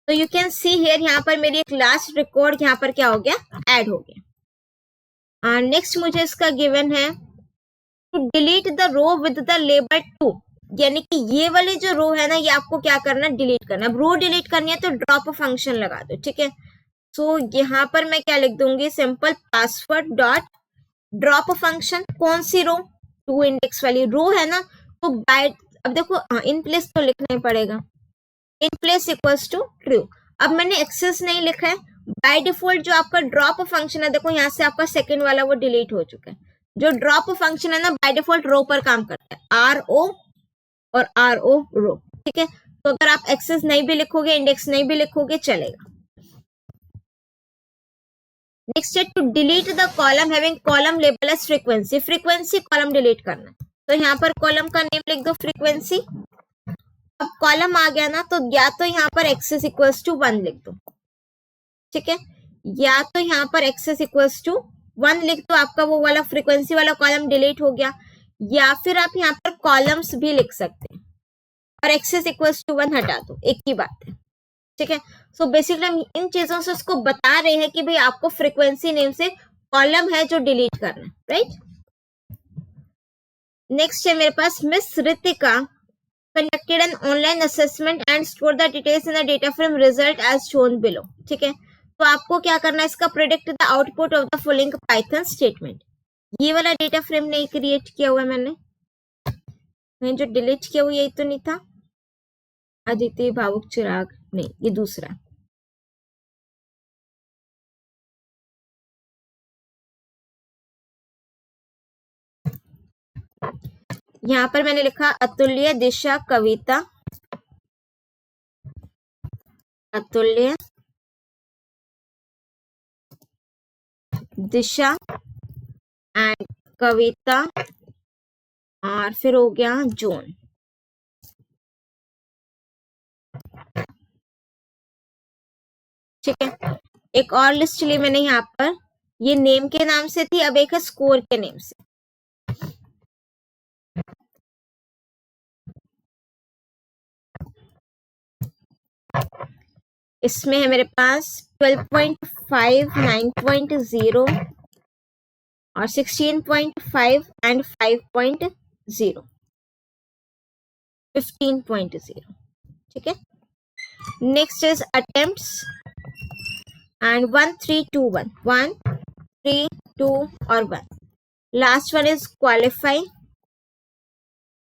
तो यू कैन सी हियर, यहाँ पर मेरी एक लास्ट रिकॉर्ड यहाँ पर क्या हो गया, ऐड हो गया। नेक्स्ट मुझे इसका गिवन है to delete the row with the label 2, यानी कि ये वाली जो रो है ना, ये आपको क्या करना, डिलीट करना। अब रो डिलीट करनी है तो ड्रॉप फंक्शन लगा दो, ठीक है। सो यहाँ पर मैं क्या लिख दूंगी, simple password dot drop function. कौन सी रो, 2 इंडेक्स वाली रो है ना, तो बाय, अब देखो इन प्लेस तो लिखना ही पड़ेगा, in place equals to true. अब मैंने एक्सेस नहीं लिखा है, बाय डिफॉल्ट जो आपका ड्रॉप फंक्शन है, देखो यहाँ से आपका सेकंड वाला वो डिलीट हो चुका है। जो ड्रॉप फंक्शन है ना, बाय डिफॉल्ट रो पर काम करता है, RO और RO रो, ठीक है। तो अगर आप एक्सेस नहीं भी लिखोगे, इंडेक्स नहीं भी लिखोगे, चलेगा। नेक्स्ट है to delete the column having column label as frequency. Frequency column delete करना, तो यहाँ पर कॉलम का नेम लिख दो फ्रीक्वेंसी। अब कॉलम आ गया ना, तो या तो यहाँ पर एक्सेस इक्वल्स टू 1 लिख दो, ठीक है, या तो यहाँ पर एक्सेस इक्वल्स टू 1 लिख दो, आपका वो वाला फ्रीक्वेंसी वाला कॉलम डिलीट हो गया। या फिर आप यहाँ पर कॉलम्स भी लिख सकते हैं और एक्सेस इक्वल्स टू 1 हटा दो, एक ही बात है, ठीक है। सो बेसिकली हम इन चीजों से उसको बता रहे हैं कि भाई आपको फ्रीक्वेंसी नेम से कॉलम है जो डिलीट करना है, राइट। नेक्स्ट है मेरे पास Miss Ritika conducted an online assessment and stored the details in the data frame result as shown below, ठीक है। तो आपको क्या करना है, इसका predict the output of the following Python statement। ये वाला डेटा फ्रेम नहीं क्रिएट किया हुआ है मैंने जो डिलीट किया हुआ यही तो नहीं था, अदिति भावुक चिराग, नहीं ये दूसरा। यहाँ पर मैंने लिखा अतुल्य दिशा कविता, अतुल्य दिशा एंड कविता और फिर हो गया जोन, ठीक है। एक और लिस्ट ली मैंने यहाँ पर, ये नेम के नाम से थी, अब एक है स्कोर के नेम से। इसमें है मेरे पास 12.5, 9.0 और 16.5 एंड 5.0, 15.0, ठीक है। नेक्स्ट इज अटेम्प्ट्स एंड 1, 3, 2, 1, 1, 3, 2 और 1। Last one is qualify,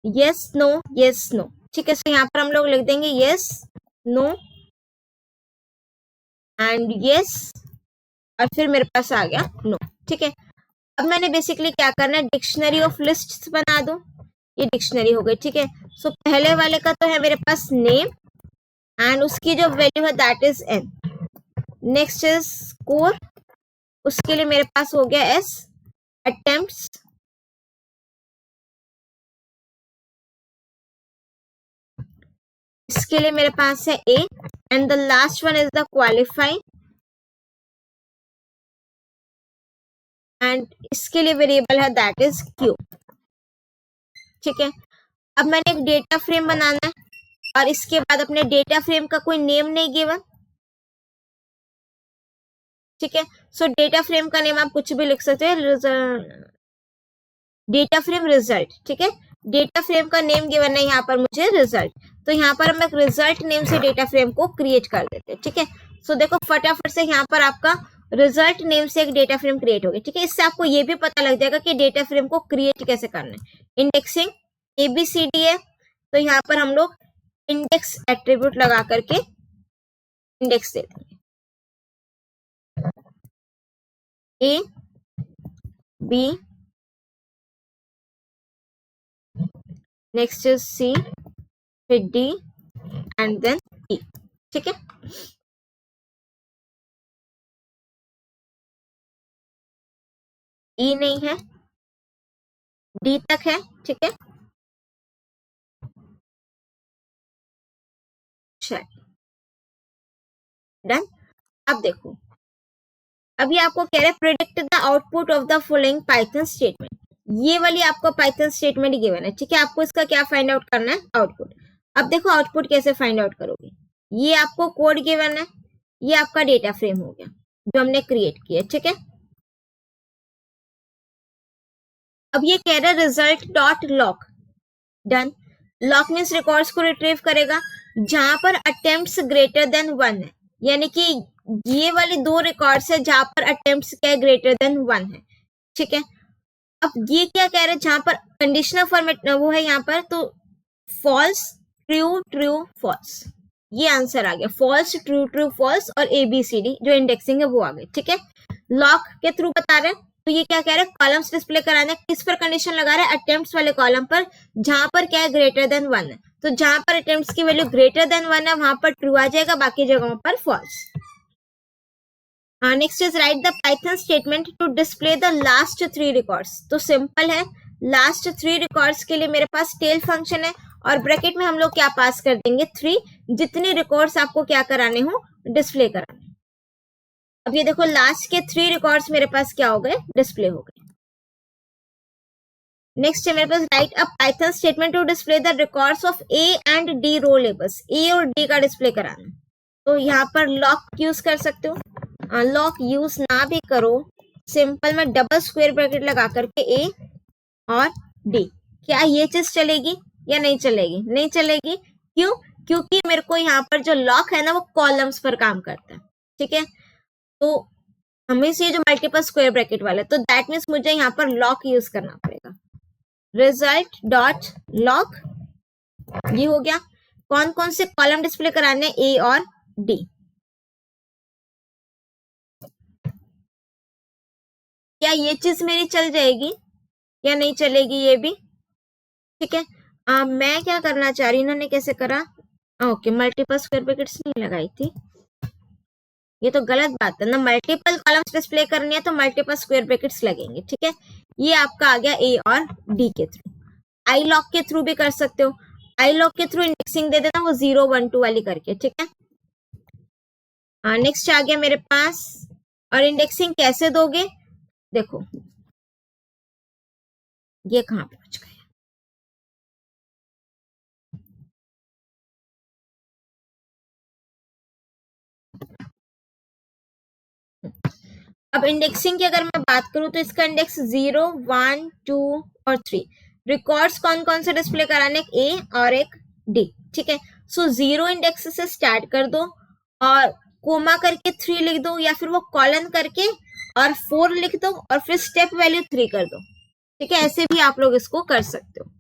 yes no yes no, ठीक है। सो यहाँ पर हम लोग लिख देंगे यस नो एंड यस और फिर मेरे पास आ गया नो, ठीक है। अब मैंने बेसिकली क्या करना है, डिक्शनरी ऑफ लिस्ट्स बना दो, ये डिक्शनरी हो गई, ठीक है। सो पहले वाले का तो है मेरे पास नेम एंड उसकी जो वैल्यू है that is n। Next is score, उसके लिए मेरे पास हो गया s। अटेम्प्ट्स, इसके लिए मेरे पास है a and the last one is the qualify and इसके लिए वेरिएबल है दैट इज q, ठीक है। अब मैंने एक डेटा फ्रेम बनाना है और इसके बाद अपने डेटा फ्रेम का कोई नेम नहीं गिवन, ठीक है। सो डेटा फ्रेम का नेम आप कुछ भी लिख सकते हैं, डेटा फ्रेम रिजल्ट, ठीक है। डेटा फ्रेम का नेम गिवन है यहाँ पर मुझे रिजल्ट, तो यहाँ पर हम एक रिजल्ट नेम से डेटा फ्रेम को क्रिएट कर देते हैं, ठीक है। सो देखो फटाफट से यहाँ पर आपका रिजल्ट नेम से एक डेटा फ्रेम क्रिएट हो गया, ठीक है। इससे आपको ये भी पता लग जाएगा कि डेटा फ्रेम को क्रिएट कैसे करना है। इंडेक्सिंग ABCD है, तो यहाँ पर हम लोग इंडेक्स एट्रीब्यूट लगा करके इंडेक्स दे देंगे, A B next is C फिर D एंड देन E, ठीक है। E नहीं है, D तक है, ठीक है। डन। अब देखो, अभी आपको कह रहे हैं predict the output of the following Python statement. ये वाली आपको पाइथन स्टेटमेंट ही गिवन है, ठीक है। आपको इसका क्या फाइंड आउट करना है, आउटपुट। अब देखो आउटपुट कैसे फाइंड आउट करोगे, ये आपको कोड गिवन है, ये आपका डेटा फ्रेम हो गया जो हमने क्रिएट किया, ठीक है। अब ये कह रहा है result dot lock, done. Lock means records को रिट्रीव करेगा जहां पर अटेम्प्ट्स ग्रेटर देन 1 है, यानी कि ये वाली 2 रिकॉर्ड्स है जहां पर अटेम्प्ट्स क्या ग्रेटर देन 1 है, ठीक है। अब ये क्या कह रहे हैं, जहां पर कंडीशनल फॉर्मेट वो है यहाँ पर, तो फॉल्स ट्रू ट्रू फॉल्स, ये आंसर आ गया। फॉल्स ट्रू ट्रू फॉल्स और ABCD जो इंडेक्सिंग है वो आ गई, ठीक है। लॉक के थ्रू बता रहे हैं, तो ये क्या कह रहे हैं, कॉलम्स डिस्प्ले कराना है, किस पर कंडीशन लगा रहा है, अटेम्प्ट्स वाले कॉलम पर जहां पर क्या है ग्रेटर देन 1 है, तो जहां पर अटेम्प्ट्स की वैल्यू ग्रेटर देन 1 है वहां पर ट्रू आ जाएगा, बाकी जगहों पर false. Next is write the Python statement to display the last 3 records. तो सिंपल है, लास्ट 3 रिकॉर्ड्स के लिए मेरे पास टेल फंक्शन है और ब्रैकेट में हम लोग क्या पास कर देंगे 3, जितने रिकॉर्ड्स आपको क्या कराने हो डिस्प्ले कराने। अब ये देखो लास्ट के 3 रिकॉर्ड्स मेरे पास क्या हो गए, डिस्प्ले हो गए। नेक्स्ट है मेरे पास write a Python statement to display the records of A and D row labels, A और डी का डिस्प्ले कराना। तो यहाँ पर लॉक यूज कर सकते हो, लॉक यूज ना भी करो, सिंपल में डबल स्क्वायर ब्रैकेट लगा करके ए और डी, क्या ये चीज चलेगी या नहीं चलेगी? नहीं चलेगी। क्यों? क्योंकि मेरे को यहाँ पर जो लॉक है ना वो कॉलम्स पर काम करता है, ठीक है। तो हमेशा ये जो मल्टीपल स्क्वायर ब्रैकेट वाला है, तो दैट मीन्स मुझे यहाँ पर लॉक यूज करना पड़ेगा। रिजल्ट डॉट लॉक, ये हो गया। कौन कौन से कॉलम डिस्प्ले कराने, ए और डी। क्या ये चीज मेरी चल जाएगी या नहीं चलेगी, ये भी ठीक है। मैं क्या करना चाह रही हूँ, इन्होंने कैसे करा, ओके मल्टीपल स्क्वायर ब्रैकेट्स नहीं लगाई थी, ये तो गलत बात है ना। मल्टीपल कॉलम्स डिस्प्ले करनी है तो मल्टीपल स्क्वायर ब्रैकेट्स लगेंगे, ठीक है। ये आपका आ गया ए और डी के थ्रू। आई लॉक के थ्रू भी कर सकते हो, आई लॉक के थ्रू इंडेक्सिंग दे देना वो 0 1 2 वाली करके, ठीक है। नेक्स्ट आ गया मेरे पास, और इंडेक्सिंग कैसे दोगे, देखो ये कहां पहुंच गए। अब इंडेक्सिंग की अगर मैं बात करूं तो इसका इंडेक्स 0 1 2 और 3, रिकॉर्ड्स कौन कौन से डिस्प्ले कराने, ए और एक डी, ठीक है। सो 0 इंडेक्स से स्टार्ट कर दो और कोमा करके 3 लिख दो, या फिर वो कॉलन करके और 4 लिख दो और फिर स्टेप वैल्यू 3 कर दो, ठीक है। ऐसे भी आप लोग इसको कर सकते हो।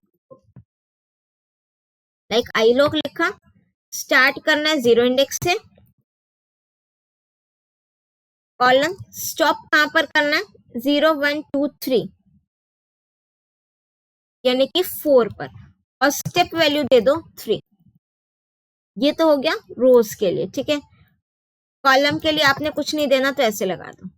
लाइक आई लॉक लिखा, स्टार्ट करना है 0 इंडेक्स से, कॉलन स्टॉप कहां पर करना है, 0 1 2 3 यानी कि 4 पर, और स्टेप वैल्यू दे दो 3। ये तो हो गया रोज के लिए, ठीक है। कॉलम के लिए आपने कुछ नहीं देना तो ऐसे लगा दो।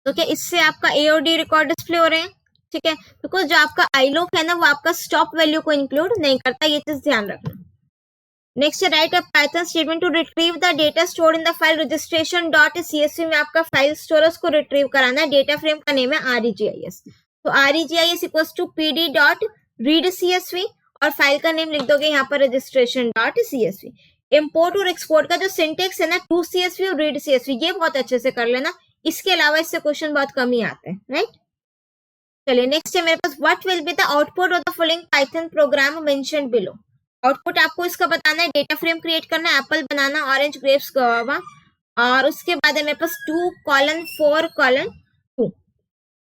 तो क्या इससे आपका ए और डी रिकॉर्ड डिस्प्ले हो रहे हैं, ठीक है। बिकॉज जो आपका आई लॉक है ना वो आपका स्टॉप वैल्यू को इंक्लूड नहीं करता, ये चीज ध्यान रखना। Next write a Python statement to retrieve the data stored in the file registration dot CSV में आपका फाइल स्टोरेज को रिट्रीव कराना है। डेटा फ्रेम का नेम है REGIS, तो REGIS equals to PD dot read CSV और फाइल का नेम लिख दोगे यहाँ पर रजिस्ट्रेशन डॉट CSV। इम्पोर्ट और एक्सपोर्ट का जो सिंटेक्स है ना, टू CSV और रीड CSV, ये बहुत अच्छे से कर लेना, इसके अलावा इससे क्वेश्चन बहुत कम ही आते हैं, राइट। चलिए नेक्स्ट है मेरे पास, what will be the output of the following Python program mentioned below. Output आपको इसका बताना है, डेटा फ्रेम क्रिएट करना है, apple banana, orange grapes guava, और उसके बाद है मेरे पास 2 colon 4 colon 2।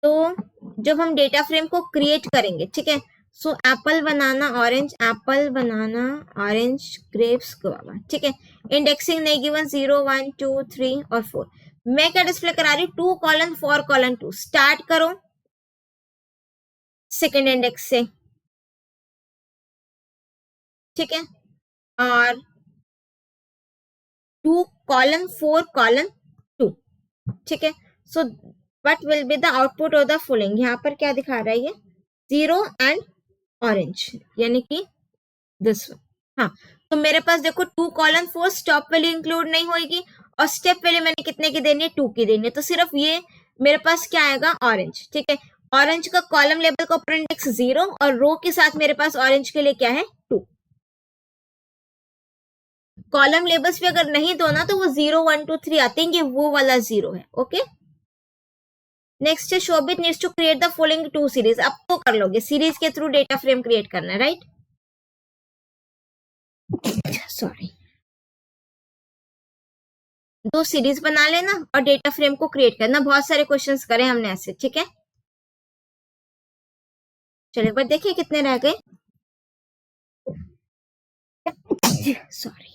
तो जब हम डेटा फ्रेम को क्रिएट करेंगे, ठीक है, so apple banana orange, apple banana orange grapes guava, ठीक है। इंडेक्सिंग नहीं गिवन, 0 1 2 3 और 4। मैं क्या डिस्प्ले करा रही हूँ, 2 colon 4 colon 2। स्टार्ट करो सेकेंड इंडेक्स से, ठीक है, और 2 colon 4 colon 2, ठीक है। So what will be the output of the following, यहाँ पर क्या दिखा रहा है ये, 0 एंड ऑरेंज, यानी कि दिस वन। हाँ, तो मेरे पास देखो 2 colon 4 स्टॉप वैल्यू इंक्लूड नहीं होगी, और स्टेप वैल्यू मैंने कितने की देनी है, 2 की देनी है, तो सिर्फ ये मेरे पास क्या आएगा, ऑरेंज, ठीक है। ऑरेंज का कॉलम लेवल का ऊपर इंडेक्स 0 और रो के साथ मेरे पास ऑरेंज के लिए क्या है, 2। कॉलम लेबल्स भी अगर नहीं दो ना तो वो 0 1 2 3 आते हैं, ये वो वाला 0 है, ओके। नेक्स्ट है Shobhit needs to create the following 2 series. अब तो कर लोगे, सीरीज के थ्रू डेटा फ्रेम क्रिएट करना है, राइट। सॉरी, 2 सीरीज बना लेना और डेटा फ्रेम को क्रिएट करना। बहुत सारे क्वेश्चंस करे हमने ऐसे, ठीक है। चलिए एक बार देखिए कितने रह गए। Sorry,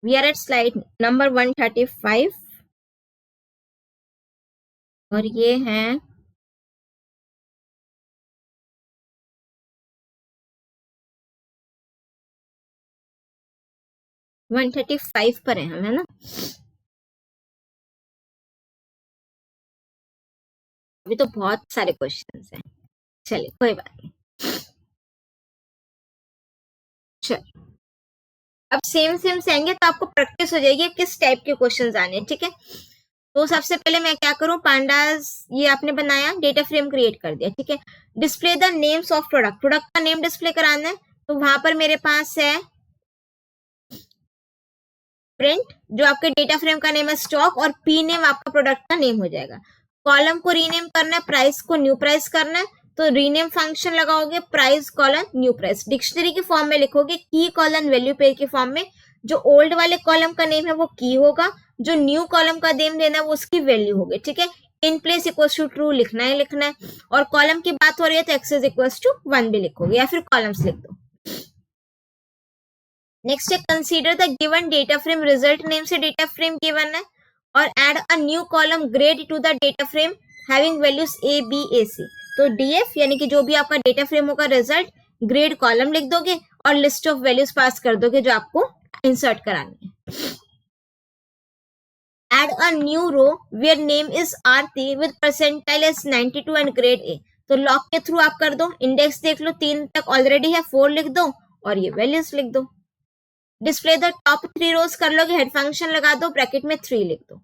we are at slide number 135 और ये है 135 पर है हम, है ना। अभी तो बहुत सारे क्वेश्चंस हैं, चलिए कोई बात नहीं। चलिए अब सेम सेम से आएंगे तो आपको प्रैक्टिस हो जाएगी किस टाइप के क्वेश्चंस आने हैं, ठीक है। तो सबसे पहले मैं क्या करूं, पांडास ये आपने बनाया, डेटा फ्रेम क्रिएट कर दिया, ठीक है। Display the names of product, product का नेम डिस्प्ले कराना है, तो वहां पर मेरे पास है प्रिंट, जो आपके डेटा फ्रेम का नेम है स्टॉक, और पी नेम आपका प्रोडक्ट का नेम हो जाएगा। कॉलम को रीनेम करना है, प्राइस को न्यू प्राइस करना है, तो रीनेम फंक्शन लगाओगे, price colon new price, dictionary के फॉर्म में लिखोगे, की कॉलन वैल्यू पेयर के फॉर्म में। जो ओल्ड वाले कॉलम का नेम है वो की होगा, जो न्यू कॉलम का नेम देना है वो उसकी वैल्यू होगी, ठीक है। In place equals to true लिखना है, और कॉलम की बात हो रही है तो एक्सेस इक्वल्स टू 1 भी लिखोगे, या फिर कॉलम्स लिख दो। नेक्स्ट है consider the given data frame, result name से डेटा फ्रेम गिवन है, और add a new column grade to the data frame having values A B A C. तो डीएफ यानी कि जो भी आपका डेटा फ्रेम होगा रिजल्ट, ग्रेड कॉलम लिख दोगे और लिस्ट ऑफ वैल्यूज पास कर दोगे जो आपको इंसर्ट करानी है। Add a new row where name is Aarti with percentile as 92 and grade A. तो लॉक के थ्रू आप कर दो, इंडेक्स देख लो 3 तक ऑलरेडी है, 4 लिख दो और ये वैल्यूज लिख दो। डिस्प्ले द टॉप 3 रोज कर लोगे, हेड फंक्शन लगा दो, ब्रैकेट में 3 लिख दो।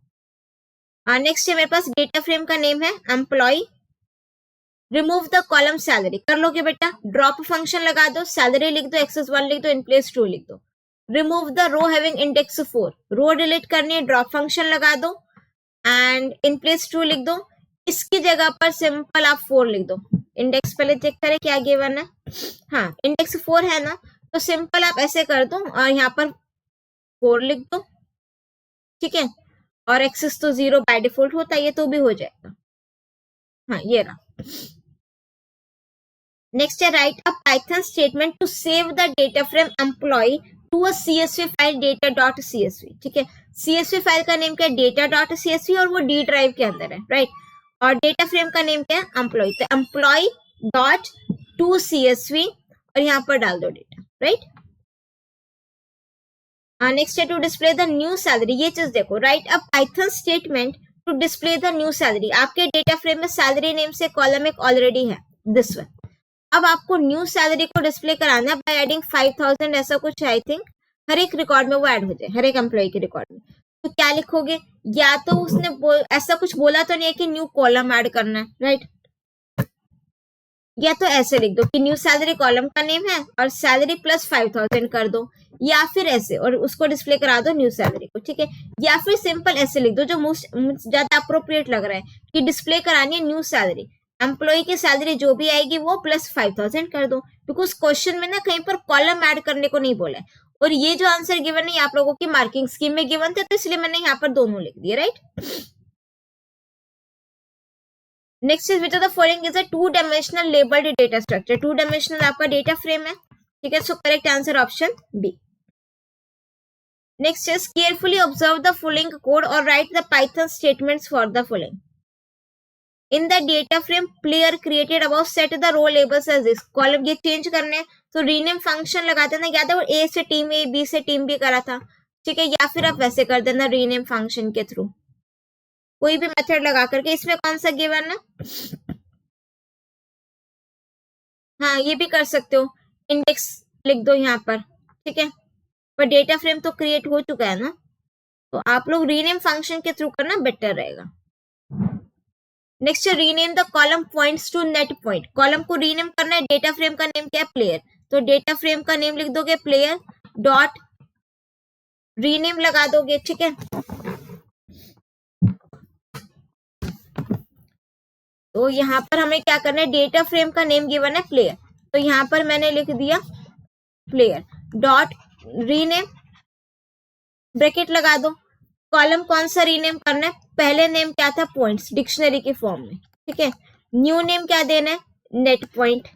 नेक्स्ट है मेरे पास डेटा फ्रेम का नेम है employ, remove the column salary कर लोगे बेटा, ड्रॉप फंक्शन लगा दो, सैलरी लिख दो, एक्सेस 1 लिख दो, इन प्लेस 2 लिख दो। Remove the row having index 4, row delete करनी है, ड्रॉप फंक्शन लगा दो एंड इन प्लेस 2 लिख दो। इसकी जगह पर सिंपल आप 4 लिख दो। इंडेक्स पहले चेक करें क्या गिवन है, हाँ इंडेक्स 4 है ना, तो सिंपल आप ऐसे कर दो और यहाँ पर 4 लिख दो, ठीक है। और एक्सेस तो 0 बाय डिफॉल्ट होता है, ये तो भी हो जाएगा, हाँ ये रहा। नेक्स्ट है write a Python statement to save the data frame employ to a CSV file data dot CSV, ठीक है। सीएसवी फाइल का नेम क्या है, डेटा डॉट सीएसवी, और वो डी ड्राइव के अंदर है, राइट। और डेटा फ्रेम का नेम क्या है, एम्प्लॉय, तो एम्प्लॉय डॉट टू सीएसवी और यहाँ पर डाल दो डेटा, राइट। नेक्स्ट है to display the new salary, ये चीज देखो, write a Python statement to display the new salary. आपके डेटा फ्रेम में सैलरी नेम से कॉलम एक ऑलरेडी है, दिस वन। अब आपको न्यू सैलरी को डिस्प्ले कराना है बाय एडिंग 5000, ऐसा कुछ आई थिंक हर एक रिकॉर्ड में वो ऐड हो जाए, हर एक एम्प्लॉय के रिकॉर्ड में। तो क्या लिखोगे, या तो उसने ऐसा कुछ बोला तो नहीं है कि न्यू कॉलम ऐड करना है, राइट। या तो ऐसे लिख दो कि न्यू सैलरी कॉलम का नेम है और सैलरी प्लस 5000 कर दो, या फिर ऐसे और उसको डिस्प्ले करा दो न्यू सैलरी को, ठीक है। या फिर सिंपल ऐसे लिख दो जो मोस्ट ज्यादा अप्रोप्रिएट लग रहा है कि डिस्प्ले करानी है न्यू सैलरी, एम्प्लॉय की सैलरी जो भी आएगी वो प्लस 5000 कर दो, बिकॉज क्वेश्चन में ना कहीं पर कॉलम ऐड करने को नहीं बोला है, और ये जो आंसर गिवन है आप लोगों की मार्किंग स्कीम में गिवन थे, तो इसलिए मैंने यहाँ पर दोनों लिख दिए, right. Next is which of the following is a two dimensional labelled data structure, two dimensional आपका डेटा फ्रेम है, ठीक है। So correct answer option B. Next is carefully observe the following code और write the Python statements for the following. In the data frame player created about set the row labels as this, column ये change करने हैं तो rename function लगाते ना, याद है वो ए से टीम ए, बी से टीम बी करा था, ठीक है। या फिर आप वैसे कर देना रीनेम फंक्शन के थ्रू, कोई भी मेथड लगा करके। इसमें कौन सा गिवन है, हाँ ये भी कर सकते हो, इंडेक्स लिख दो यहाँ पर, ठीक है। पर डेटा फ्रेम तो क्रिएट हो चुका है ना, तो आप लोग रीनेम फंक्शन के थ्रू करना बेटर रहेगा। Next rename the column points to net point, column को रीनेम करना है, डेटा फ्रेम का नेम क्या है, प्लेयर, तो डेटा फ्रेम का नेम लिख दोगे प्लेयर डॉट रीनेम लगा दोगे, ठीक है। तो यहाँ पर हमें क्या करना है, डेटा फ्रेम का नेम गिवन है प्लेयर, तो यहाँ पर मैंने लिख दिया प्लेयर डॉट रीनेम, ब्रैकेट लगा दो। कॉलम कौन सा रीनेम करना है, पहले नेम क्या था पॉइंट्स, डिक्शनरी के फॉर्म में, ठीक है। न्यू नेम क्या देना है, नेट पॉइंट,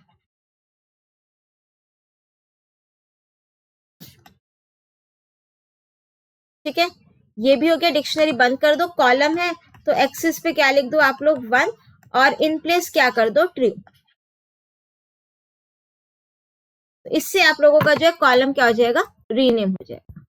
ठीक है। ये भी हो गया, डिक्शनरी बंद कर दो। कॉलम है तो एक्सिस पे क्या लिख दो आप लोग 1 और इन प्लेस क्या कर दो ट्रू, तो इससे आप लोगों का जो है कॉलम क्या हो जाएगा, रीनेम हो जाएगा।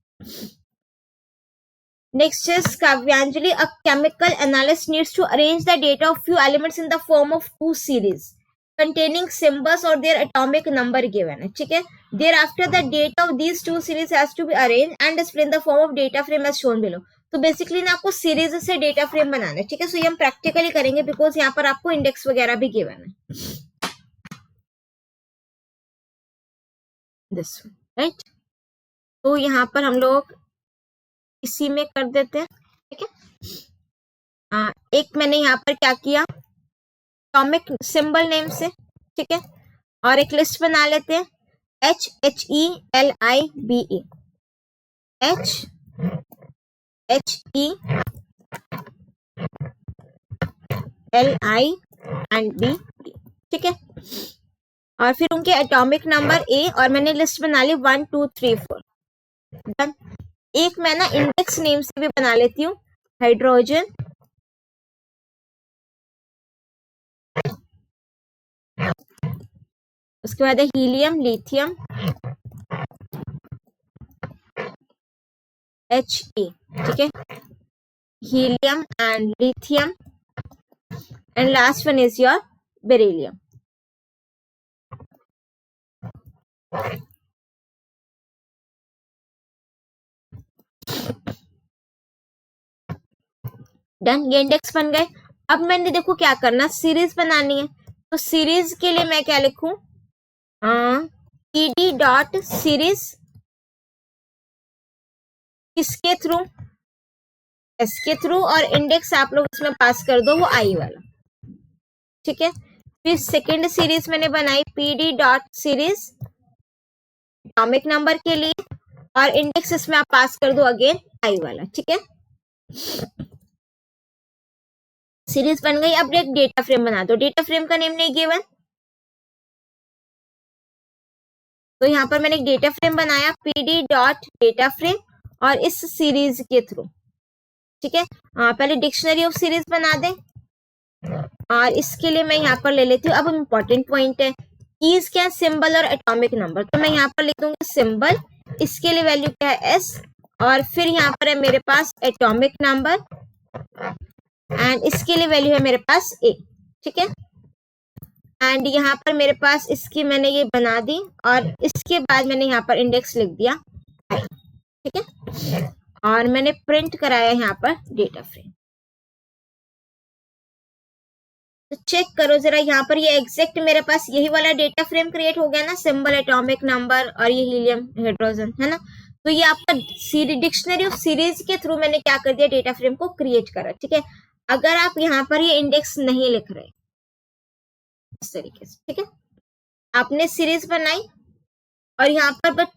Next is Kavyanjali. A chemical analyst needs to arrange the data of few elements in the form of two series containing symbols or their atomic number given है, ठीक है. Thereafter the data of these two series has to be arranged and displayed in the form of data frame as shown below. तो basically ना आपको series से data frame बनाना है, ठीक है. सो ये हम प्रैक्टिकली करेंगे बिकॉज यहाँ पर आपको इंडेक्स वगैरह भी गिवन है. This right. तो यहाँ पर हम लोग इसी में कर देते हैं, ठीक है. एक मैंने यहाँ पर क्या किया, एटॉमिक सिंबल नेम से, ठीक है. और एक लिस्ट बना लेते हैं. HHELIBE HHELIBE, ठीक है. और फिर उनके एटॉमिक नंबर A और मैंने लिस्ट बना ली 1 2 3 4. डन. एक मैं ना इंडेक्स नेम से भी बना लेती हूँ, हाइड्रोजन, उसके बाद है हीलियम, लिथियम, He, ठीक है. Helium and lithium and last one is your beryllium. Done. ये इंडेक्स बन गए. अब मैंने देखो क्या करना, सीरीज बनानी है. तो सीरीज के लिए मैं क्या लिखूं, pd डॉट सीरीज किसके थ्रू, एस के थ्रू, और इंडेक्स आप लोग इसमें पास कर दो वो आई वाला, ठीक है. फिर सेकेंड सीरीज मैंने बनाई pd dot series atomic number के लिए, और इंडेक्स इसमें आप पास कर दो अगेन आई वाला, ठीक है. सीरीज बन गई. अब एक डेटा फ्रेम बना दो. डेटा फ्रेम का नेम नहीं गिवन, तो यहाँ पर मैंने एक डेटा फ्रेम बनाया pd डॉट डेटा फ्रेम और इस सीरीज के थ्रू, ठीक है. पहले डिक्शनरी ऑफ सीरीज बना दें और इसके लिए मैं यहाँ पर ले लेती हूँ. अब इम्पोर्टेंट पॉइंट है, कीज क्या, सिंबल और एटॉमिक नंबर. तो मैं यहाँ पर लिख दूंगी सिंबल, इसके लिए वैल्यू क्या है S, और फिर यहाँ पर है मेरे पास एटॉमिक नंबर एंड इसके लिए वैल्यू है मेरे पास A, ठीक है. एंड यहाँ पर मेरे पास इसकी मैंने ये बना दी और इसके बाद मैंने यहाँ पर इंडेक्स लिख दिया I, ठीक है. और मैंने प्रिंट कराया यहाँ पर डेटा फ्रेम. तो चेक करो जरा, यहाँ पर ये एग्जैक्ट मेरे पास यही वाला डेटा फ्रेम क्रिएट हो गया ना, सिंबल, एटॉमिक नंबर और ये हीलियम, हाइड्रोजन, है ना. तो ये आपका डिक्शनरी ऑफ सीरीज के थ्रू मैंने क्या कर दिया, डेटा फ्रेम को क्रिएट करा, ठीक है. अगर आप यहाँ पर ये इंडेक्स नहीं लिख रहे इस तरीके से, ठीक है, आपने सीरीज बनाई और यहाँ पर बस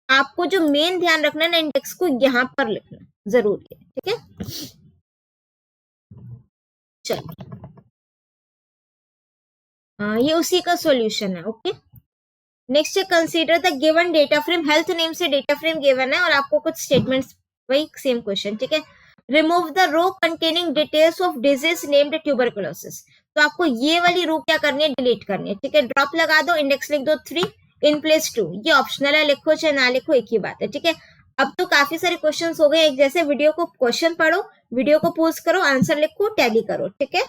आपको जो मेन ध्यान रखना है ना, इंडेक्स को यहाँ पर लिखना जरूरी है, ठीक है. चलिए, ये उसी का सॉल्यूशन है. ओके. नेक्स्ट है consider the given data frame. Health name से डेटा फ्रेम गिवन है और आपको कुछ स्टेटमेंट्स, वही सेम क्वेश्चन, ठीक है. Remove the row containing details of disease named tuberculosis. तो आपको ये वाली रो क्या करनी है, डिलीट करनी है, ठीक है. ड्रॉप लगा दो, इंडेक्स लिख दो 3 इन प्लेस 2. ये ऑप्शनल है, लिखो चाहे ना लिखो एक ही बात है, ठीक है. अब तो काफी सारे क्वेश्चंस हो गए एक जैसे. वीडियो को क्वेश्चन पढ़ो, वीडियो को पॉज करो, आंसर लिखो, टैली करो, ठीक है.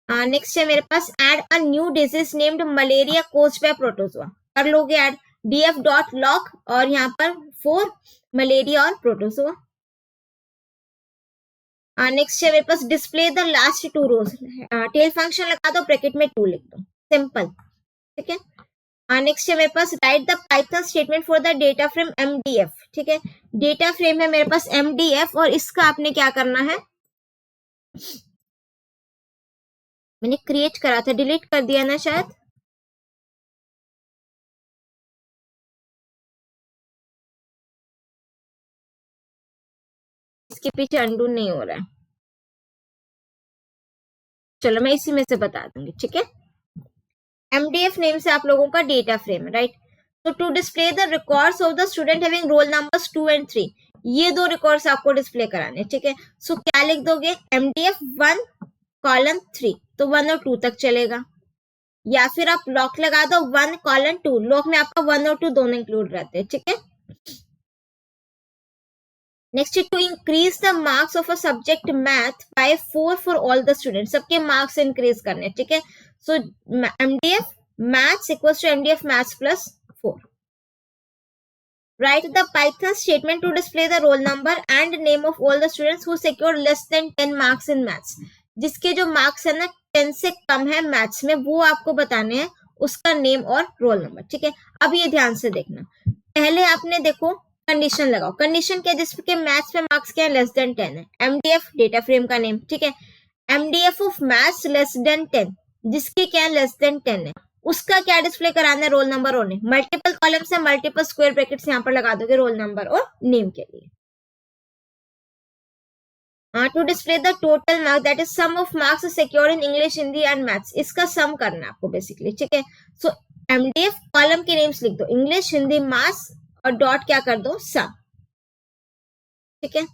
नेक्स्ट है मेरे पास add a new disease named malaria caused by protozoa. कर लोगे ऐड df डॉट लॉग और यहाँ पर 4 मलेरिया और प्रोटोजोआ. नेक्स्ट है मेरे पास display the last 2 rows. Tail function लगा दो, ब्रैकेट में 2 लिख दो, सिंपल, ठीक है. नेक्स्ट है मेरे पास write the Python statement for the data frame mdf. ठीक है, डेटा फ्रेम है मेरे पास mdf और इसका आपने क्या करना है, मैंने क्रिएट करा था, डिलीट कर दिया ना शायद. इसके पीछे अंडू नहीं हो रहा है, चलो मैं इसी में से बता दूंगी, ठीक है. mdf नेम से आप लोगों का डेटा फ्रेम है, राइट. तो to display the records of the student having roll numbers 2 and 3, ये 2 रिकॉर्ड्स आपको डिस्प्ले कराने, ठीक है. सो क्या लिख दोगे, mdf 1 कॉलन 3, तो 1 और 2 तक चलेगा, या फिर आप लॉक लगा दो 1 कॉलन 2. लॉक में आपका 1 और 2 दोनों इंक्लूड रहते हैं, ठीक है. Next to increase the marks of a subject math by 4 for all the students, सबके मार्क्स इंक्रीज करने, ठीक है। So MDF maths equals to MDF maths plus 4. Write the Python statement to display the roll number and name of all the students who secured less than 10 marks in maths. जिसके जो marks है ना 10 से कम है maths में, वो आपको बताने हैं, उसका नेम और रोल नंबर, ठीक है। अब ये ध्यान से देखना, पहले आपने देखो कंडीशन लगाओ। कंडीशन क्या है? जिसके मैथ्स में मार्क्स क्या है? लेस देन 10 है। एमडीएफ डेटा फ्रेम का नेम, ठीक है। MDF of maths less than 10, जिसके क्या है? लेस देन 10 है, उसका क्या डिस्प्ले कराना है? रोल नंबर और नेम। मल्टीपल कॉलम से मल्टीपल स्क्वायर ब्रैकेट्स यहाँ पर लगा दोगे रोल नंबर और नेम के लिए। To display the total marks that is sum of marks secured in English, Hindi and maths, इसका सम करना है आपको बेसिकली, ठीक है। सो एमडीएफ कॉलम के नेम्स लिख दो, इंग्लिश, हिंदी, मैथ्स, और डॉट क्या कर दो? सम, ठीक है।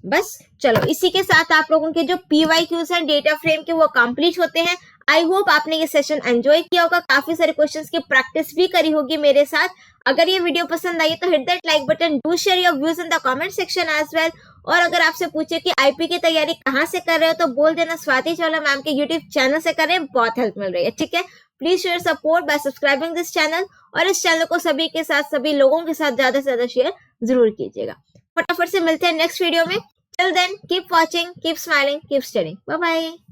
बस चलो, इसी के साथ आप लोगों के जो पीवाईक्यूज हैं डेटा फ्रेम के वो कंप्लीट होते हैं। आई होप आपने ये सेशन एंजॉय किया होगा, काफी सारे क्वेश्चंस की प्रैक्टिस भी करी होगी मेरे साथ। अगर ये वीडियो पसंद आई तो hit that like button, do share your views in the comment section as well. और अगर आपसे पूछे कि आईपी की तैयारी कहाँ से कर रहे हो तो बोल देना स्वाति चावला मैम के यूट्यूब चैनल से कर रहे हैं, बहुत हेल्प मिल रही है, ठीक है। Please share support bye subscribing this channel, और इस चैनल को सभी के साथ, सभी लोगों के साथ ज्यादा से ज्यादा शेयर जरूर कीजिएगा। फटाफट से मिलते हैं नेक्स्ट वीडियो में। Till then, keep watching, keep smiling, keep studying. Bye bye.